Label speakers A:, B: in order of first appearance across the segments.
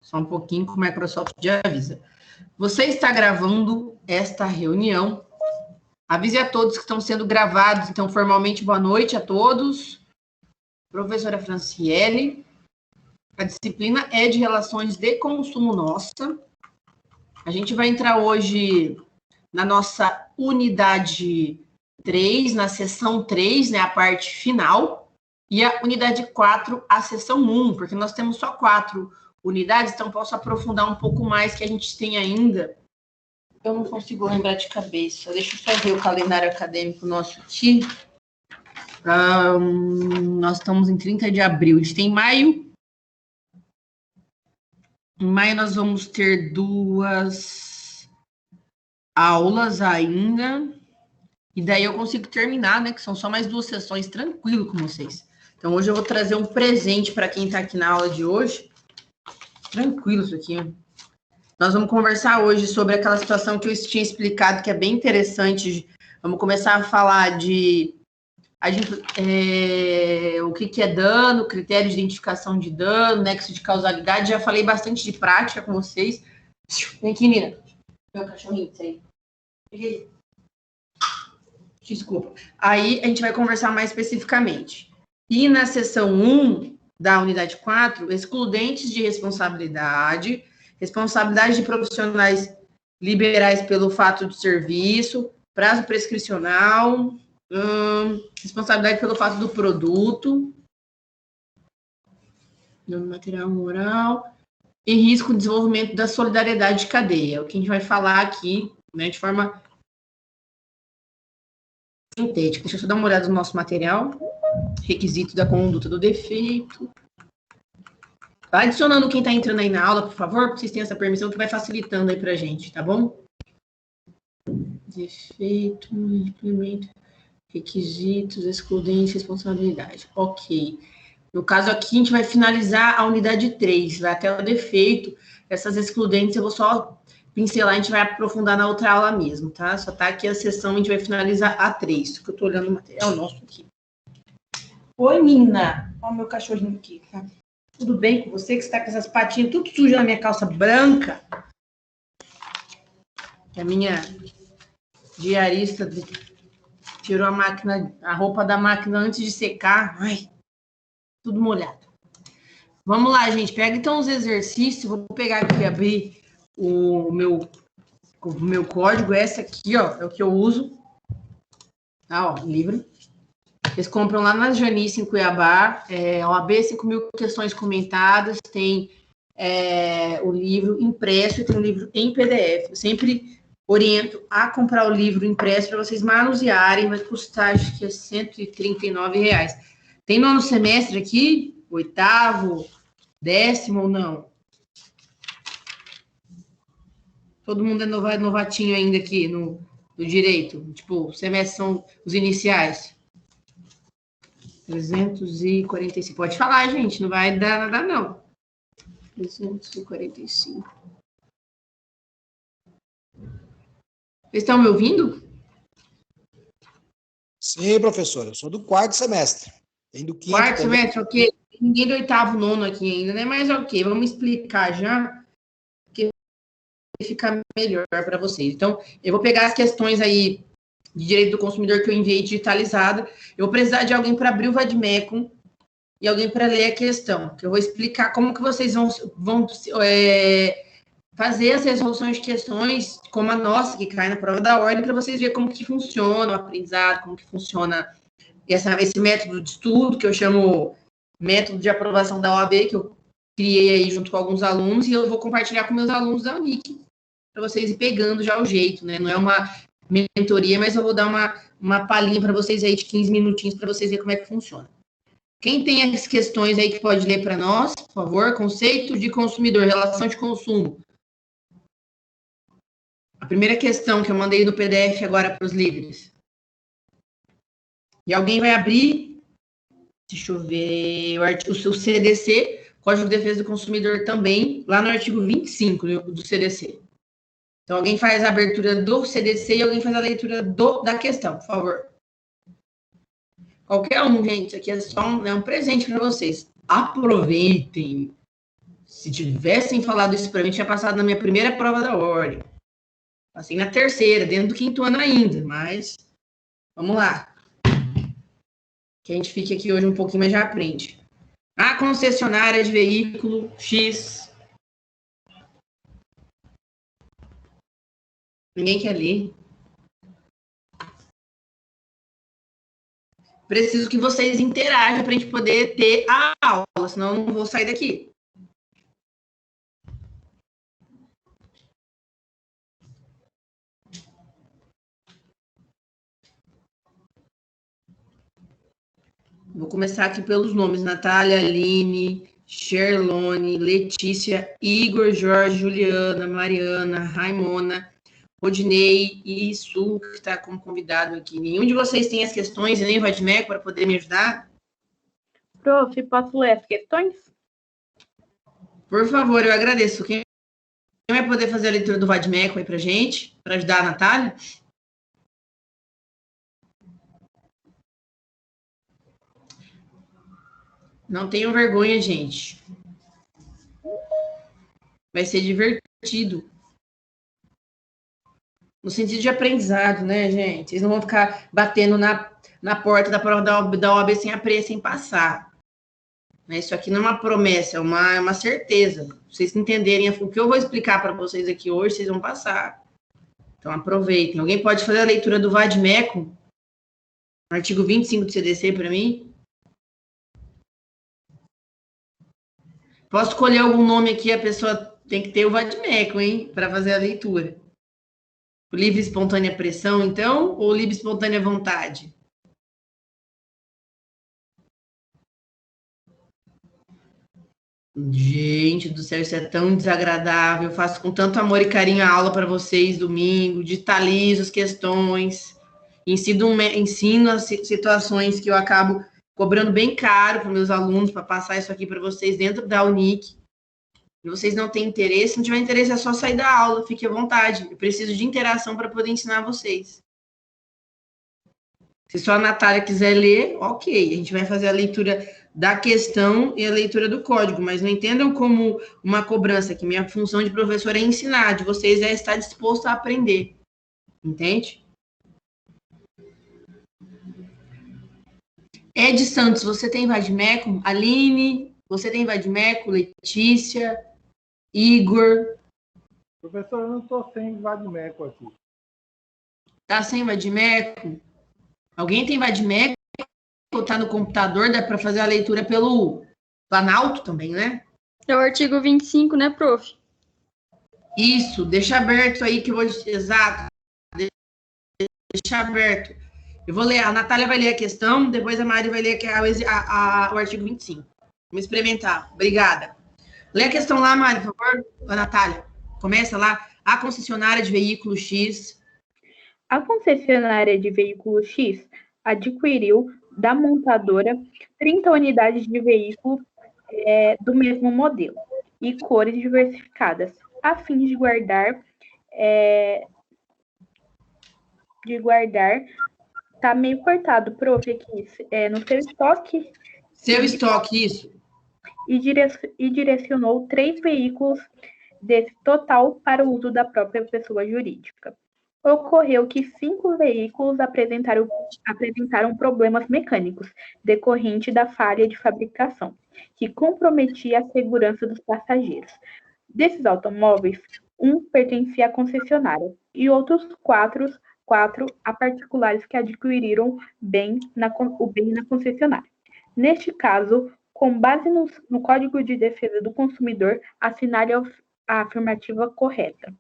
A: Só um pouquinho que o Microsoft já avisa. Você está gravando esta reunião. Avise a todos que estão sendo gravados. Então, formalmente, boa noite a todos. Professora Franciele. A disciplina é de Relações de Consumo nossa. A gente vai entrar hoje na nossa unidade 3, na seção 3, né, a parte final, e a unidade 4, a seção 1, porque nós temos só 4 unidades, então posso aprofundar um pouco mais que a gente tem ainda. Eu não consigo lembrar de cabeça. Deixa eu só ver o calendário acadêmico nosso aqui. Nós estamos em 30 de abril. A gente tem maio. Em maio nós vamos ter 2 aulas ainda. E daí eu consigo terminar, né? Que são só mais 2 sessões, tranquilo com vocês. Então hoje eu vou trazer um presente para quem está aqui na aula de hoje. Tranquilo isso aqui. Nós vamos conversar hoje sobre aquela situação que eu tinha explicado, que é bem interessante. Vamos começar a falar de o que é dano, critério de identificação de dano, nexo de causalidade. Já falei bastante de prática com vocês. Vem aqui, Nina. Meu cachorrinho, isso aí. Desculpa. Aí a gente vai conversar mais especificamente. E na seção 1 da unidade 4, excludentes de responsabilidade de profissionais liberais pelo fato de serviço, prazo prescricional, responsabilidade pelo fato do produto, dano material moral, e risco de desenvolvimento da solidariedade de cadeia. O que a gente vai falar aqui, né, de forma sintética. Deixa eu só dar uma olhada no nosso material. Requisito da conduta do defeito. Vai adicionando quem está entrando aí na aula, por favor, porque vocês têm essa permissão que vai facilitando aí para a gente, tá bom? Defeito, implemento, requisitos, excludente, responsabilidade. Ok. No caso aqui, a gente vai finalizar a unidade 3, vai até o defeito. Essas excludentes eu vou só pincelar, a gente vai aprofundar na outra aula mesmo, tá? Só tá aqui a sessão, a gente vai finalizar a 3, que eu tô olhando o material nosso aqui. Oi, Nina. Olha o meu cachorrinho aqui, tá? Tudo bem com você que está com essas patinhas tudo sujas na minha calça branca? Que a minha diarista tirou a roupa da máquina antes de secar. Ai, tudo molhado. Vamos lá, gente. Pega então os exercícios. Vou pegar aqui e abrir o meu código. Esse aqui, ó, é o que eu uso. Ó, livro. Eles compram lá na Janice, em Cuiabá, OAB 5.000 questões comentadas, tem o livro impresso e tem o livro em PDF. Eu sempre oriento a comprar o livro impresso para vocês manusearem, vai custar, acho que é R$139. Tem nono semestre aqui? 8º, 10º ou não? Todo mundo é novatinho ainda aqui no direito? Tipo, semestre são os iniciais. 345. Pode falar, gente. Não vai dar nada, não. 345. Vocês estão me ouvindo?
B: Sim, professor. Eu sou do 4º semestre. Tem do 5º.
A: 4º semestre, ok. Ninguém do 8º, 9º aqui ainda, né? Mas ok, vamos explicar já, porque fica melhor para vocês. Então, eu vou pegar as questões aí de direito do consumidor que eu enviei digitalizada. Eu vou precisar de alguém para abrir o Vadmecum e alguém para ler a questão, que eu vou explicar como que vocês vão fazer as resoluções de questões, como a nossa, que cai na prova da ordem, para vocês verem como que funciona o aprendizado, como que funciona esse método de estudo, que eu chamo método de aprovação da OAB, que eu criei aí junto com alguns alunos, e eu vou compartilhar com meus alunos da UNIC, para vocês ir pegando já o jeito, né? Não é uma mentoria, mas eu vou dar uma palhinha para vocês aí de 15 minutinhos para vocês verem como é que funciona. Quem tem as questões aí que pode ler para nós, por favor? Conceito de consumidor, relação de consumo. A primeira questão que eu mandei no PDF agora para os líderes. E alguém vai abrir, deixa eu ver, o seu CDC, Código de Defesa do Consumidor também, lá no artigo 25 do CDC. Então, alguém faz a abertura do CDC e alguém faz a leitura da questão, por favor. Qualquer um, gente, aqui é só um presente para vocês. Aproveitem. Se tivessem falado isso para mim, tinha passado na minha primeira prova da ordem. Passei na terceira, dentro do 5º ano ainda, mas vamos lá. Que a gente fique aqui hoje um pouquinho, mas já aprende. A concessionária de veículo X. Ninguém quer ler. Preciso que vocês interajam para a gente poder ter a aula, senão eu não vou sair daqui. Vou começar aqui pelos nomes. Natália, Aline, Sherlone, Letícia, Igor, Jorge, Juliana, Mariana, Raimona, Rodinei e Su, que está como convidado aqui. Nenhum de vocês tem as questões e nem o Vadmec para poder me ajudar?
C: Prof, posso ler as questões?
A: Por favor, eu agradeço. Quem vai poder fazer a leitura do Vadmec aí para gente, para ajudar a Natália? Não tenham vergonha, gente. Vai ser divertido. No sentido de aprendizado, né, gente? Vocês não vão ficar batendo na porta da prova da OAB sem passar. Isso aqui não é uma promessa, é uma certeza. Se vocês entenderem o que eu vou explicar para vocês aqui hoje, vocês vão passar. Então, aproveitem. Alguém pode fazer a leitura do Vadmeco, artigo 25 do CDC para mim? Posso escolher algum nome aqui, a pessoa tem que ter o Vadmeco, hein, para fazer a leitura. O livre espontânea pressão, então, ou livre espontânea vontade? Gente do céu, isso é tão desagradável. Eu faço com tanto amor e carinho a aula para vocês domingo, digitalizo as questões, ensino as situações que eu acabo cobrando bem caro para meus alunos para passar isso aqui para vocês dentro da Unic. E vocês não têm interesse, se não tiver interesse é só sair da aula, fique à vontade. Eu preciso de interação para poder ensinar vocês. Se só a Natália quiser ler, ok, a gente vai fazer a leitura da questão e a leitura do código, mas não entendam como uma cobrança, que minha função de professor é ensinar, de vocês é estar disposto a aprender. Entende? Ed Santos, você tem Vadmeco? Aline, você tem Vadmeco? Letícia, Igor?
D: Professor, eu não estou sem Vadmeco aqui.
A: Tá sem Vadmeco? Alguém tem Vadmeco? Ou tá no computador? Dá para fazer a leitura pelo Planalto também, né?
C: É o artigo 25, né, prof?
A: Isso, deixa aberto aí que eu vou... Exato. Deixa aberto. Eu vou ler, a Natália vai ler a questão, depois a Mari vai ler o artigo 25. Vamos experimentar. Obrigada. Lê a questão lá, Mari, por favor. A Natália. Começa lá. A concessionária de veículo X.
C: A concessionária de veículo X adquiriu da montadora 30 unidades de veículo do mesmo modelo e cores diversificadas, a fim de guardar. Tá meio cortado, prof, aqui, no seu estoque.
A: Seu estoque, isso.
C: E direcionou 3 veículos desse total para o uso da própria pessoa jurídica. Ocorreu que 5 veículos apresentaram problemas mecânicos decorrente da falha de fabricação, que comprometia a segurança dos passageiros. Desses automóveis, um pertencia à concessionária e outros 4 a particulares que adquiriram o bem na concessionária. Neste caso, com base no Código de Defesa do Consumidor, assinale a afirmativa correta.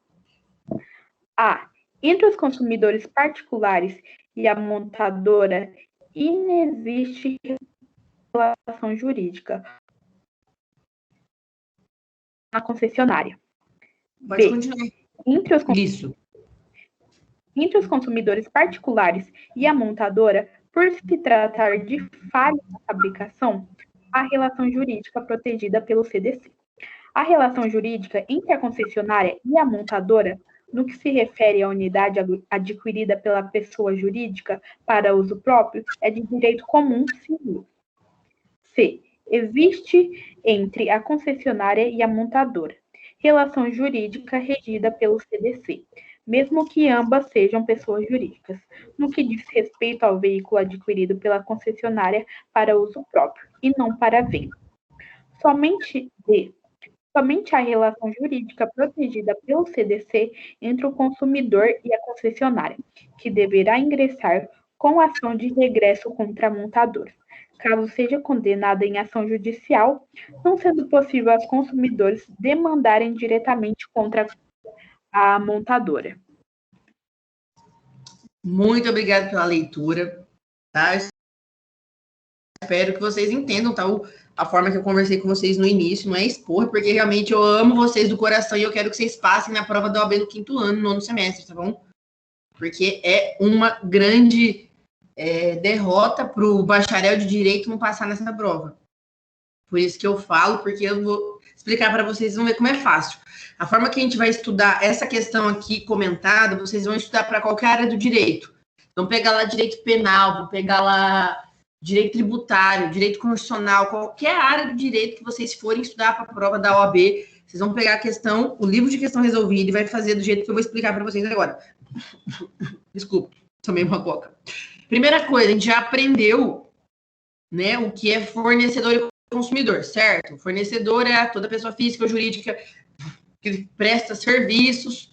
C: A. Entre os consumidores particulares e a montadora, inexiste relação jurídica na concessionária.
A: Pode continuar.
C: Entre os consumidores particulares e a montadora, por se tratar de falha na fabricação, a relação jurídica protegida pelo CDC. A relação jurídica entre a concessionária e a montadora, no que se refere à unidade adquirida pela pessoa jurídica para uso próprio, é de direito comum civil. C. existe entre a concessionária e a montadora relação jurídica regida pelo CDC, mesmo que ambas sejam pessoas jurídicas, no que diz respeito ao veículo adquirido pela concessionária para uso próprio e não para venda. Somente a relação jurídica protegida pelo CDC entre o consumidor e a concessionária, que deverá ingressar com ação de regresso contra a montadora, caso seja condenada em ação judicial, não sendo possível aos consumidores demandarem diretamente contra a montadora.
A: Muito obrigada pela leitura, tá? Espero que vocês entendam, tá? A forma que eu conversei com vocês no início, não é expor, porque realmente eu amo vocês do coração e eu quero que vocês passem na prova da OAB no 5º ano, 9º semestre, tá bom? Porque é uma grande derrota para o bacharel de Direito não passar nessa prova. Por isso que eu falo, porque eu vou explicar para vocês, vão ver como é fácil. A forma que a gente vai estudar essa questão aqui comentada, vocês vão estudar para qualquer área do direito. Vão pegar lá direito penal, vão pegar lá direito tributário, direito constitucional, qualquer área do direito que vocês forem estudar para a prova da OAB, vocês vão pegar a questão, o livro de questão resolvida e vai fazer do jeito que eu vou explicar para vocês agora. Desculpa, tomei uma coca. Primeira coisa, a gente já aprendeu, né, o que é fornecedor e consumidor, certo? Fornecedor é toda pessoa física ou jurídica que presta serviços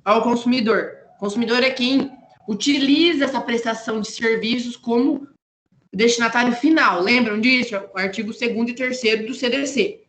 A: ao consumidor. Consumidor é quem utiliza essa prestação de serviços como destinatário final. Lembram disso? O artigo 2º e 3º do CDC.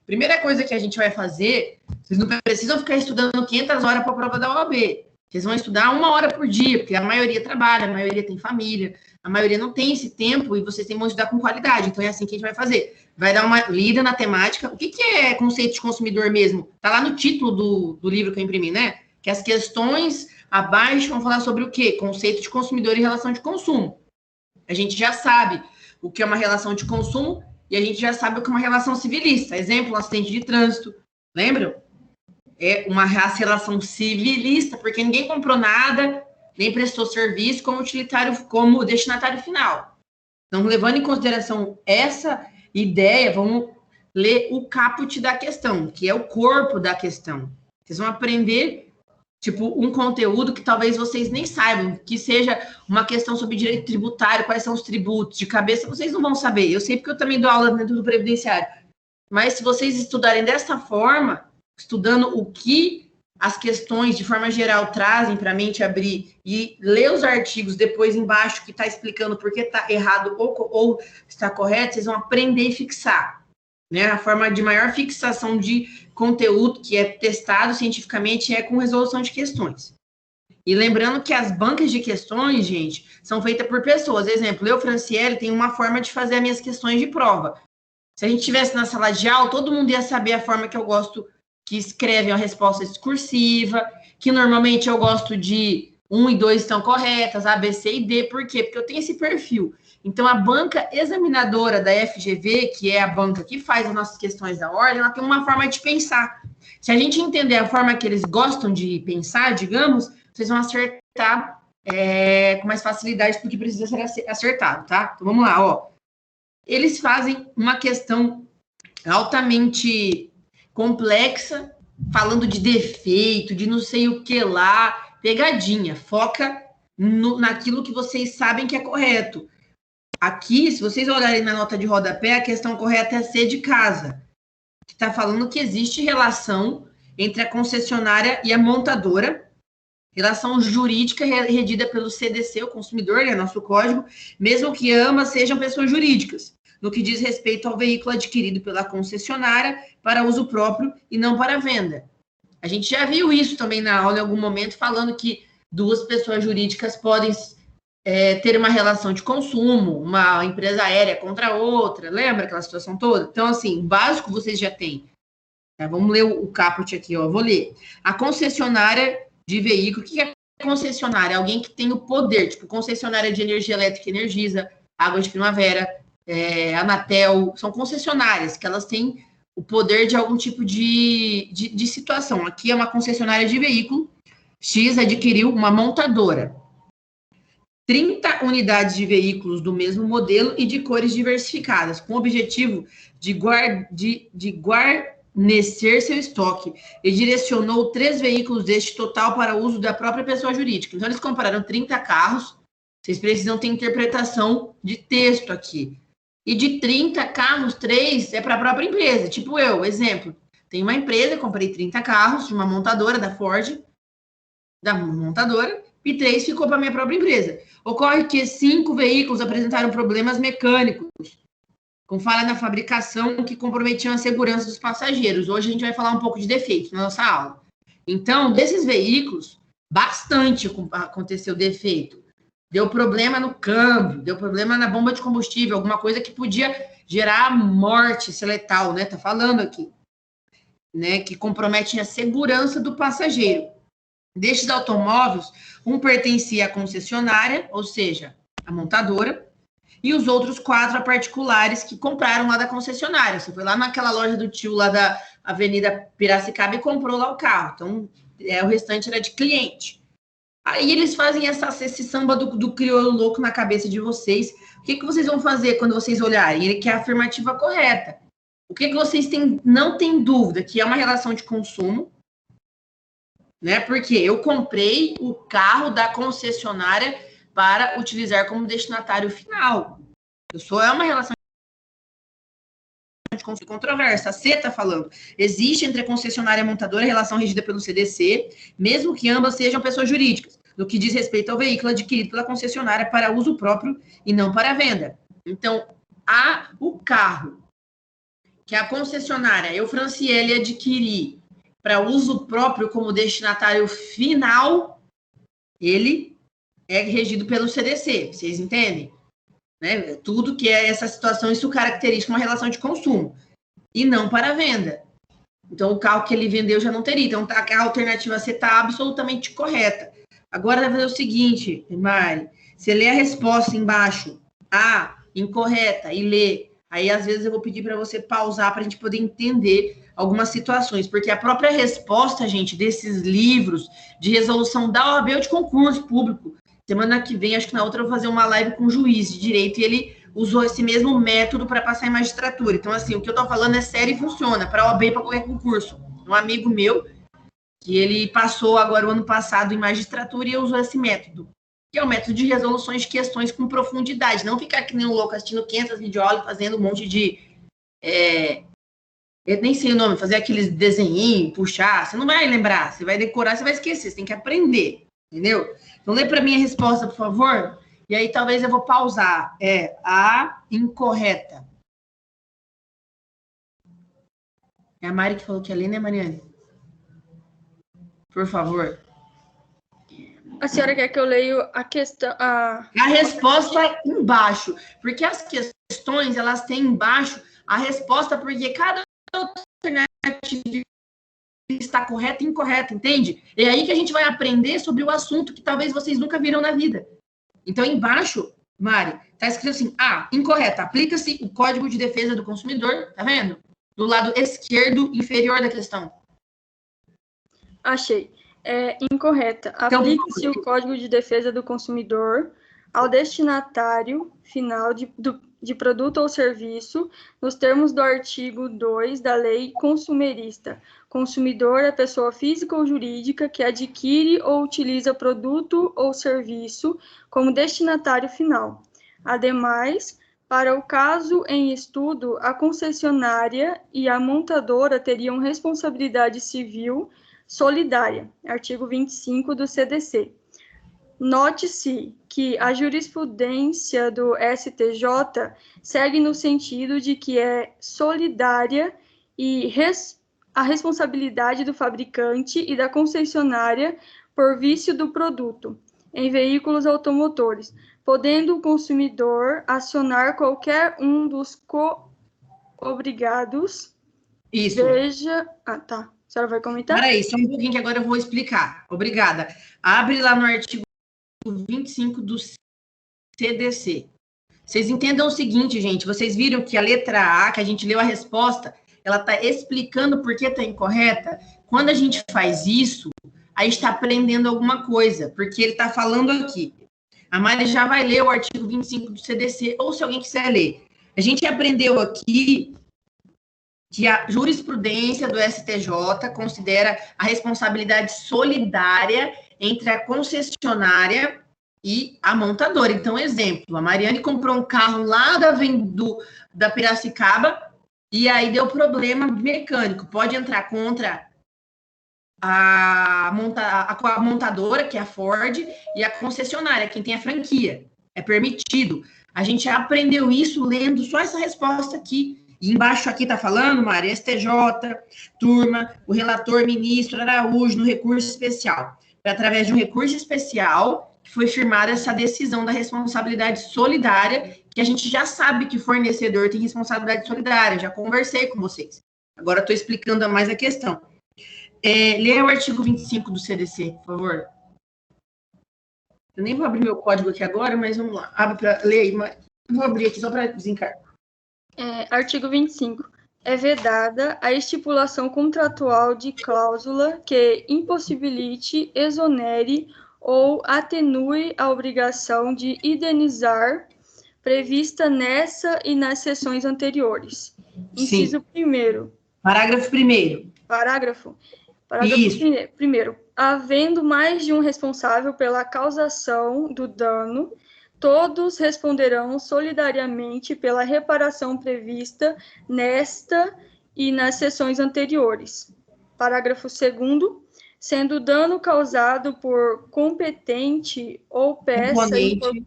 A: Primeira coisa que a gente vai fazer, vocês não precisam ficar estudando 500 horas para a prova da OAB. Vocês vão estudar 1 hora por dia, porque a maioria trabalha, a maioria tem família, a maioria não tem esse tempo e vocês têm que estudar com qualidade. Então, é assim que a gente vai fazer. Vai dar uma lida na temática. O que é conceito de consumidor mesmo? Está lá no título do livro que eu imprimi, né? Que as questões abaixo vão falar sobre o quê? Conceito de consumidor e relação de consumo. A gente já sabe o que é uma relação de consumo e a gente já sabe o que é uma relação civilista. Exemplo, um acidente de trânsito. Lembram? É uma relação civilista, porque ninguém comprou nada, nem prestou serviço como utilitário, como destinatário final. Então, levando em consideração essa ideia, vamos ler o caput da questão, que é o corpo da questão. Vocês vão aprender, tipo, um conteúdo que talvez vocês nem saibam, que seja uma questão sobre direito tributário, quais são os tributos. De cabeça, vocês não vão saber. Eu sei porque eu também dou aula dentro do previdenciário. Mas se vocês estudarem dessa forma, estudando o que as questões, de forma geral, trazem para a mente abrir e ler os artigos depois embaixo que está explicando por que está errado ou está correto, vocês vão aprender e fixar. Né? A forma de maior fixação de conteúdo que é testado cientificamente é com resolução de questões. E lembrando que as bancas de questões, gente, são feitas por pessoas. Exemplo, eu, Franciele, tenho uma forma de fazer as minhas questões de prova. Se a gente estivesse na sala de aula, todo mundo ia saber a forma que eu gosto, que escrevem a resposta discursiva, que normalmente eu gosto de 1 e 2 estão corretas, A, B, C e D. Por quê? Porque eu tenho esse perfil. Então, a banca examinadora da FGV, que é a banca que faz as nossas questões da ordem, ela tem uma forma de pensar. Se a gente entender a forma que eles gostam de pensar, digamos, vocês vão acertar com mais facilidade porque precisa ser acertado, tá? Então, vamos lá, ó. Eles fazem uma questão altamente complexa, falando de defeito, de não sei o que lá, pegadinha, foca naquilo que vocês sabem que é correto. Aqui, se vocês olharem na nota de rodapé, a questão correta é C de casa, que está falando que existe relação entre a concessionária e a montadora, relação jurídica regida pelo CDC, o consumidor, é nosso código, mesmo que ambas sejam pessoas jurídicas, no que diz respeito ao veículo adquirido pela concessionária para uso próprio e não para venda. A gente já viu isso também na aula em algum momento, falando que 2 pessoas jurídicas podem ter uma relação de consumo, uma empresa aérea contra outra, lembra aquela situação toda? Então, assim, o básico vocês já têm. Vamos ler o caput aqui, ó. Vou ler. A concessionária de veículo, o que é concessionária? Alguém que tem o poder, tipo concessionária de energia elétrica Energisa, Água de Primavera, Anatel, são concessionárias, que elas têm o poder de algum tipo de situação. Aqui é uma concessionária de veículo, X adquiriu uma montadora. 30 unidades de veículos do mesmo modelo e de cores diversificadas, com o objetivo de guarnecer seu estoque, e direcionou 3 veículos deste total para uso da própria pessoa jurídica. Então, eles compraram 30 carros, vocês precisam ter interpretação de texto aqui. E de 30 carros, 3 é para a própria empresa. Tipo eu, exemplo, tem uma empresa, comprei 30 carros de uma montadora, da Ford, da montadora, e 3 ficou para a minha própria empresa. Ocorre que 5 veículos apresentaram problemas mecânicos, com falha na fabricação que comprometiam a segurança dos passageiros. Hoje a gente vai falar um pouco de defeitos na nossa aula. Então, desses veículos, bastante aconteceu defeito. Deu problema no câmbio, deu problema na bomba de combustível, alguma coisa que podia gerar morte, ser letal, né? Tá falando aqui, né? Que compromete a segurança do passageiro. Destes automóveis, um pertencia à concessionária, ou seja, a montadora, e os outros 4 a particulares que compraram lá da concessionária. Você foi lá naquela loja do tio lá da Avenida Piracicaba e comprou lá o carro. Então, o restante era de cliente. Aí eles fazem esse samba do crioulo louco na cabeça de vocês. O que vocês vão fazer quando vocês olharem? Ele quer a afirmativa correta. O que vocês não têm dúvida? Que é uma relação de consumo, né? Porque eu comprei o carro da concessionária para utilizar como destinatário final. É uma relação de consumo controversa. A C está falando. Existe entre a concessionária e a montadora relação regida pelo CDC, mesmo que ambas sejam pessoas jurídicas, no que diz respeito ao veículo adquirido pela concessionária para uso próprio e não para venda. Então, o carro que a concessionária, eu, Franciele, adquiri para uso próprio como destinatário final, ele é regido pelo CDC, vocês entendem? Né? Tudo que é essa situação, isso caracteriza uma relação de consumo, e não para venda. Então, o carro que ele vendeu já não teria. Então, a alternativa C está absolutamente correta. Agora, vai fazer o seguinte, Mari, você lê a resposta embaixo, A, incorreta, e lê. Aí, às vezes, eu vou pedir para você pausar para a gente poder entender algumas situações, porque a própria resposta, gente, desses livros de resolução da OAB ou de concurso público, semana que vem, acho que na outra, eu vou fazer uma live com o juiz de direito, e ele usou esse mesmo método para passar em magistratura. Então, assim, o que eu estou falando é sério e funciona, para a OAB e para qualquer concurso. Um amigo meu, que ele passou agora o ano passado em magistratura e usou esse método, que é o método de resoluções de questões com profundidade, não ficar que nem um louco assistindo 500 videoaulas, fazendo um monte de... eu nem sei o nome, fazer aqueles desenhinhos, puxar, você não vai lembrar, você vai decorar, você vai esquecer, você tem que aprender, entendeu? Então, lê para mim a resposta, por favor, e aí talvez eu vou pausar. A incorreta. É a Mari que falou que é lê, né, Mariane? Por favor.
E: A senhora quer que eu leia a questão... A
A: resposta embaixo, porque as questões, elas têm embaixo a resposta, porque cada alternativa está correta e incorreta, entende? É aí que a gente vai aprender sobre o assunto que talvez vocês nunca viram na vida. Então, embaixo, Mari, está escrito assim, A, incorreta, aplica-se o Código de Defesa do Consumidor, tá vendo? Do lado esquerdo inferior da questão.
E: Achei. Incorreta. Aplica-se o Código de Defesa do Consumidor ao destinatário final de produto ou serviço, nos termos do artigo 2 da Lei Consumerista. Consumidor é pessoa física ou jurídica que adquire ou utiliza produto ou serviço como destinatário final. Ademais, para o caso em estudo, a concessionária e a montadora teriam responsabilidade civil solidária, artigo 25 do CDC. Note-se que a jurisprudência do STJ segue no sentido de que é solidária e a responsabilidade do fabricante e da concessionária por vício do produto em veículos automotores, podendo o consumidor acionar qualquer um dos co-obrigados.
A: Isso.
E: Veja... Ah, tá. A senhora vai comentar?
A: Peraí, só um pouquinho que agora eu vou explicar. Obrigada. Abre lá no artigo 25 do CDC. Vocês entendam o seguinte, gente. Vocês viram que a letra A, que a gente leu a resposta, ela está explicando por que está incorreta? Quando a gente faz isso, a gente está aprendendo alguma coisa. Porque ele está falando aqui. A Mari já vai ler o artigo 25 do CDC, ou se alguém quiser ler. A gente aprendeu aqui que a jurisprudência do STJ considera a responsabilidade solidária entre a concessionária e a montadora. Então, exemplo, a Mariane comprou um carro lá da Piracicaba e aí deu problema mecânico. Pode entrar contra a montadora, que é a Ford, e a concessionária, quem tem a franquia. É permitido. A gente aprendeu isso lendo só essa resposta aqui. E embaixo aqui está falando, Mari, STJ, turma, o relator ministro Araújo, no recurso especial. Foi através de um recurso especial que foi firmada essa decisão da responsabilidade solidária, que a gente já sabe que fornecedor tem responsabilidade solidária, já conversei com vocês. Agora estou explicando mais a questão. Leia o artigo 25 do CDC, por favor. Eu nem vou abrir meu código aqui agora, mas vamos lá. Abre para ler aí, mas vou abrir aqui só para desencargar.
E: Artigo 25. É vedada a estipulação contratual de cláusula que impossibilite, exonere ou atenue a obrigação de indenizar prevista nessa e nas seções anteriores. Inciso 1º.
A: Parágrafo 1º.
E: Parágrafo
A: Isso.
E: 1º. Havendo mais de um responsável pela causação do dano, todos responderão solidariamente pela reparação prevista nesta e nas seções anteriores. Parágrafo 2º. Sendo o dano causado por competente ou peça...
A: Componente.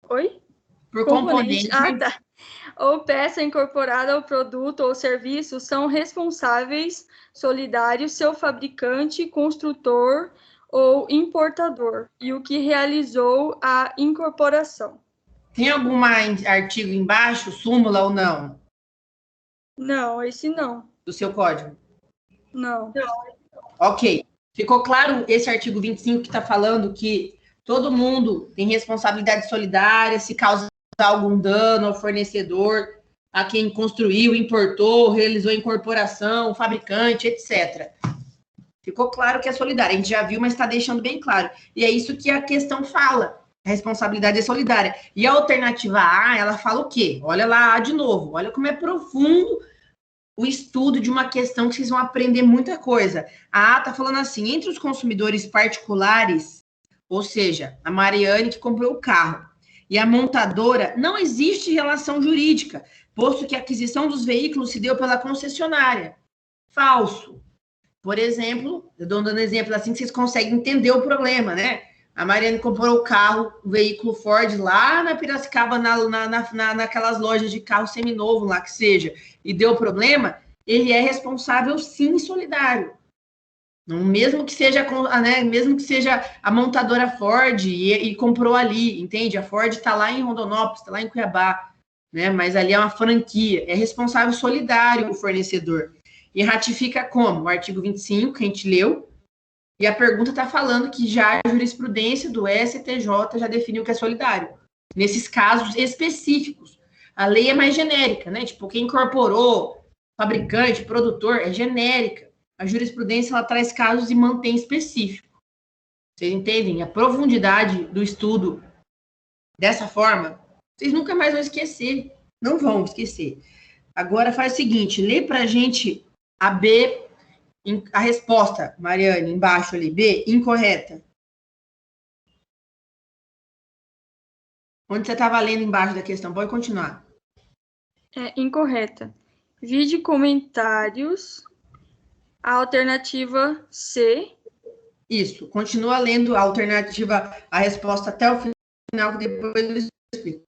E: Oi?
A: Por componente.
E: Tá. Ou peça incorporada ao produto ou serviço, são responsáveis solidários seu fabricante, construtor ou importador, e o que realizou a incorporação.
A: Tem algum artigo embaixo, súmula ou não?
E: Não, esse não.
A: Do seu código?
E: Não.
A: Ok. Ficou claro esse artigo 25 que está falando que todo mundo tem responsabilidade solidária se causar algum dano ao fornecedor, a quem construiu, importou, realizou a incorporação, fabricante, etc. Ficou claro que é solidário. A gente já viu, mas está deixando bem claro. E é isso que a questão fala. A responsabilidade é solidária. E a alternativa A, ela fala o quê? Olha lá A de novo. Olha como é profundo o estudo de uma questão que vocês vão aprender muita coisa. A A está falando assim, entre os consumidores particulares, ou seja, a Mariane que comprou o carro, e a montadora, não existe relação jurídica, posto que a aquisição dos veículos se deu pela concessionária. Falso. Por exemplo, eu estou dando exemplo assim que vocês conseguem entender o problema, né? A Mariane comprou o carro, o veículo Ford lá na Piracicaba, naquelas lojas de carro seminovo lá que seja, e deu problema, ele é responsável sim solidário. Mesmo que seja, né, mesmo que seja a montadora Ford e comprou ali, entende? A Ford está lá em Rondonópolis, está lá em Cuiabá, né? Mas ali é uma franquia, é responsável solidário o fornecedor. E ratifica como? O artigo 25, que a gente leu, e a pergunta está falando que já a jurisprudência do STJ já definiu que é solidário. Nesses casos específicos. A lei é mais genérica, né? Tipo, quem incorporou, fabricante, produtor, é genérica. A jurisprudência, ela traz casos e mantém específico. Vocês entendem? A profundidade do estudo dessa forma, vocês nunca mais vão esquecer. Não vão esquecer. Agora faz o seguinte, lê pra gente a B, a resposta, Mariane, embaixo ali, B, incorreta. Onde você estava lendo embaixo da questão? Pode continuar.
E: Incorreta. Vide comentários... A alternativa C.
A: Isso. Continua lendo a alternativa, a resposta até o final, que depois eu explico.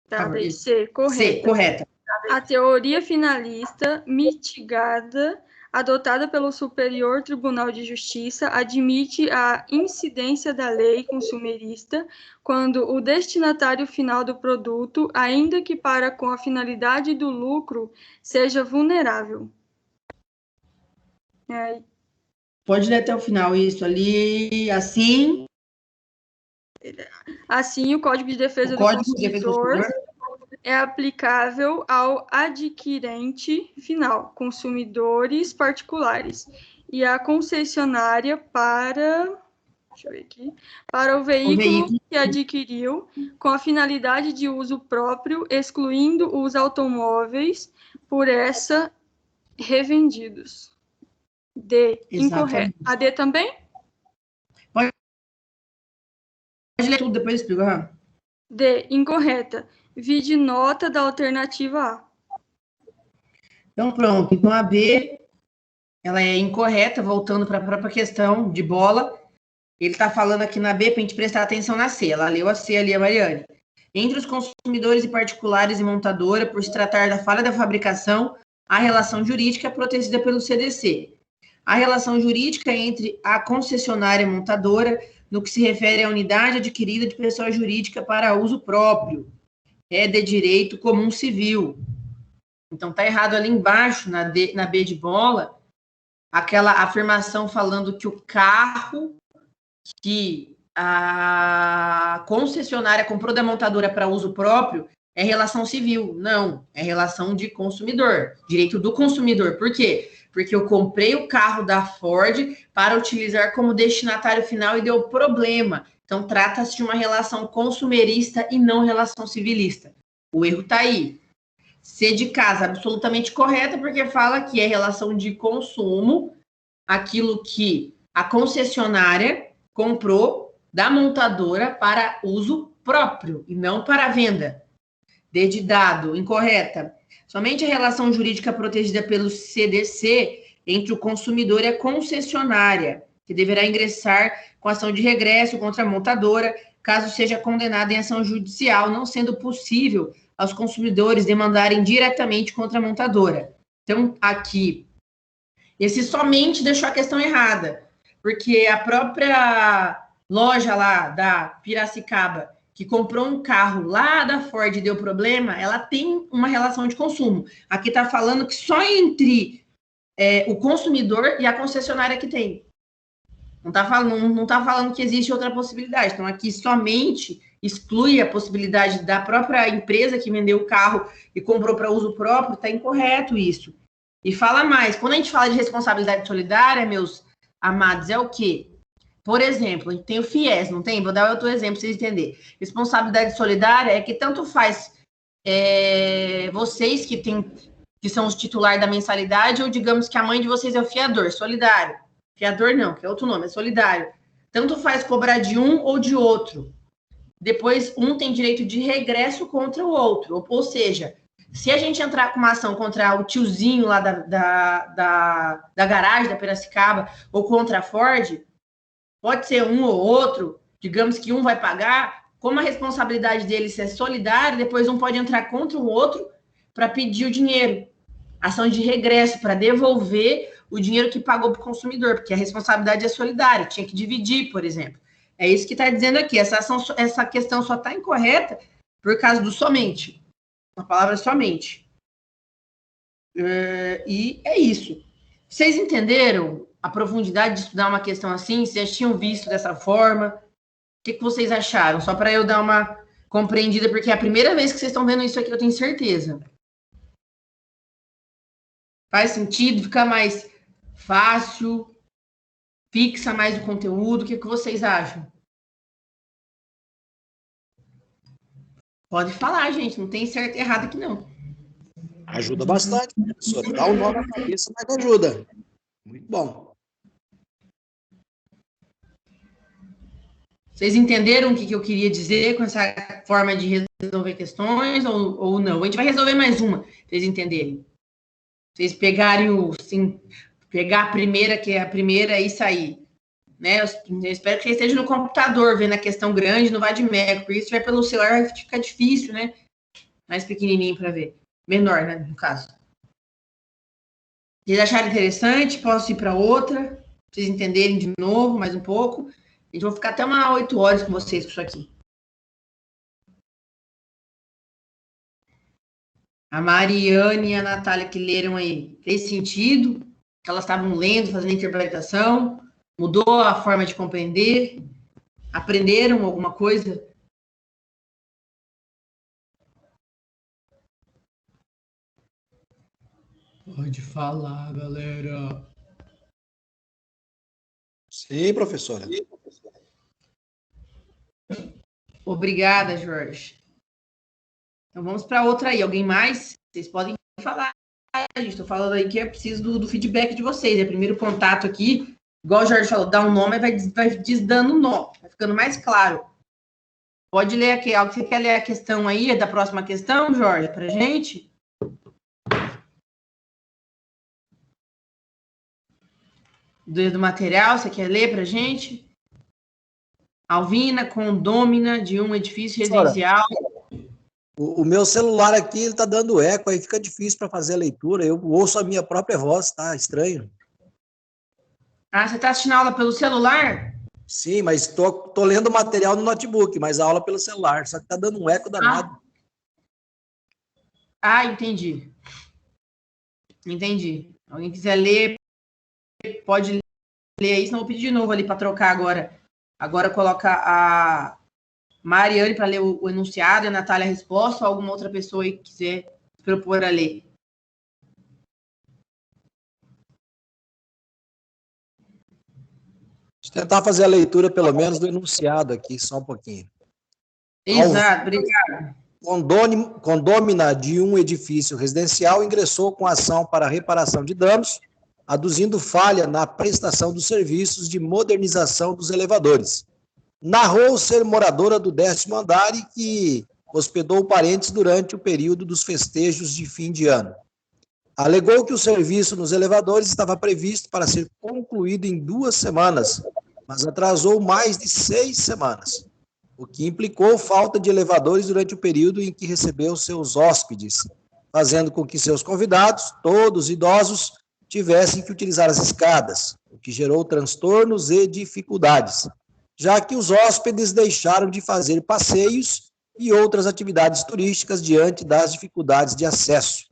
E: Tá, daí C, correta.
A: C, correta.
E: A teoria finalista mitigada, adotada pelo Superior Tribunal de Justiça, admite a incidência da lei consumerista quando o destinatário final do produto, ainda que para com a finalidade do lucro, seja vulnerável.
A: Pode ler até o final isso ali, assim.
E: Assim, o Código de Defesa do Consumidor é aplicável ao adquirente final, consumidores particulares, e à concessionária para deixa eu ver aqui, para o veículo que adquiriu com a finalidade de uso próprio, excluindo os automóveis por essa revendidos. D, incorreto. A D também?
A: Pode ler tudo, depois eu explico.
E: D, incorreta. Vide nota da alternativa A.
A: Então, pronto. Então, a B, ela é incorreta, voltando para a própria questão de bola. Ele está falando aqui na B para a gente prestar atenção na C. Ela leu a C ali, a Mariane. Entre os consumidores e particulares e montadora, por se tratar da falha da fabricação, a relação jurídica é protegida pelo CDC. A relação jurídica entre a concessionária e a montadora, no que se refere à unidade adquirida de pessoa jurídica para uso próprio, é de direito comum civil. Então, está errado ali embaixo, na B de bola, aquela afirmação falando que o carro que a concessionária comprou da montadora para uso próprio é relação civil. Não, é relação de consumidor, direito do consumidor. Por quê? Porque eu comprei o carro da Ford para utilizar como destinatário final e deu problema. Então, trata-se de uma relação consumerista e não relação civilista. O erro está aí. C de casa, absolutamente correta, porque fala que é relação de consumo, aquilo que a concessionária comprou da montadora para uso próprio e não para venda. D de dado, incorreta. Somente a relação jurídica protegida pelo CDC entre o consumidor e a concessionária, que deverá ingressar com ação de regresso contra a montadora, caso seja condenada em ação judicial, não sendo possível aos consumidores demandarem diretamente contra a montadora. Então, aqui, esse somente deixou a questão errada, porque a própria loja lá da Piracicaba, que comprou um carro lá da Ford e deu problema, ela tem uma relação de consumo. Aqui está falando que só entre o consumidor e a concessionária que tem. Não está falando que existe outra possibilidade. Então, aqui somente exclui a possibilidade da própria empresa que vendeu o carro e comprou para uso próprio, está incorreto isso. E fala mais, quando a gente fala de responsabilidade solidária, meus amados, é o quê? Por exemplo, a gente tem o FIES, não tem? Vou dar outro exemplo para vocês entenderem. Responsabilidade solidária é que tanto faz vocês que são os titulares da mensalidade, ou digamos que a mãe de vocês é o fiador, solidário. Fiador não, que é outro nome, é solidário. Tanto faz cobrar de um ou de outro. Depois, um tem direito de regresso contra o outro. Ou seja, se a gente entrar com uma ação contra o tiozinho lá da garagem da Piracicaba ou contra a Ford, pode ser um ou outro, digamos que um vai pagar, como a responsabilidade deles é solidária, depois um pode entrar contra o outro para pedir o dinheiro. Ação de regresso, para devolver o dinheiro que pagou para o consumidor, porque a responsabilidade é solidária, tinha que dividir, por exemplo. É isso que está dizendo aqui. Essa questão só está incorreta por causa do somente. A palavra somente. E é isso. Vocês entenderam a profundidade de estudar uma questão assim? Vocês já tinham visto dessa forma? O que vocês acharam? Só para eu dar uma compreendida, porque é a primeira vez que vocês estão vendo isso aqui, eu tenho certeza. Faz sentido? Fica mais fácil? Fixa mais o conteúdo? O que vocês acham? Pode falar, gente. Não tem certo e errado aqui, não.
B: Ajuda bastante, professor. Dá um nó na cabeça, mas ajuda. Muito bom.
A: Vocês entenderam o que eu queria dizer com essa forma de resolver questões ou não? A gente vai resolver mais uma, pra vocês entenderem. Vocês pegarem pegar a primeira, que é a primeira, e sair. Né? Eu espero que vocês estejam no computador vendo a questão grande, no Vadimeco, porque se estiver pelo celular vai ficar difícil, né? Mais pequenininho para ver. Menor, né, no caso. Vocês acharam interessante? Posso ir para outra? Pra vocês entenderem de novo, mais um pouco. A gente vai ficar até umas 8 horas com vocês com isso aqui. A Mariane e a Natália que leram aí, fez sentido? Elas estavam lendo, fazendo interpretação? Mudou a forma de compreender? Aprenderam alguma coisa? Pode falar, galera.
B: Sim, professora.
A: Obrigada, Jorge. Então vamos para outra aí. Alguém mais? Vocês podem falar. Gente, estou falando aí que eu preciso do feedback de vocês. É primeiro contato aqui. Igual o Jorge falou, dá um nome e vai desdando o nó. Vai ficando mais claro. Pode ler aqui. Você quer ler a questão aí, da próxima questão, Jorge, para a gente? Do material, você quer ler para a gente? Alvina, condômina de um edifício residencial.
B: O meu celular aqui, ele tá dando eco, aí fica difícil para fazer a leitura. Eu ouço a minha própria voz, tá estranho.
A: Ah, você está assistindo a aula pelo celular?
B: Sim, mas tô lendo o material no notebook, mas a aula pelo celular, só que tá dando um eco danado.
A: Entendi. Entendi. Alguém quiser ler, pode ler aí, senão eu vou pedir de novo ali para trocar agora. Agora coloca a Mariane para ler o enunciado, a Natália a resposta, ou alguma outra pessoa aí que quiser se propor a ler.
B: Deixa eu tentar fazer a leitura, pelo menos, do enunciado aqui, só um pouquinho.
A: Exato, obrigada.
B: Condômina de um edifício residencial ingressou com ação para reparação de danos, aduzindo falha na prestação dos serviços de modernização dos elevadores. Narrou ser moradora do 10º andar e que hospedou parentes durante o período dos festejos de fim de ano. Alegou que o serviço nos elevadores estava previsto para ser concluído em 2 semanas, mas atrasou mais de 6 semanas, o que implicou falta de elevadores durante o período em que recebeu seus hóspedes, fazendo com que seus convidados, todos idosos, tivessem que utilizar as escadas, o que gerou transtornos e dificuldades, já que os hóspedes deixaram de fazer passeios e outras atividades turísticas diante das dificuldades de acesso.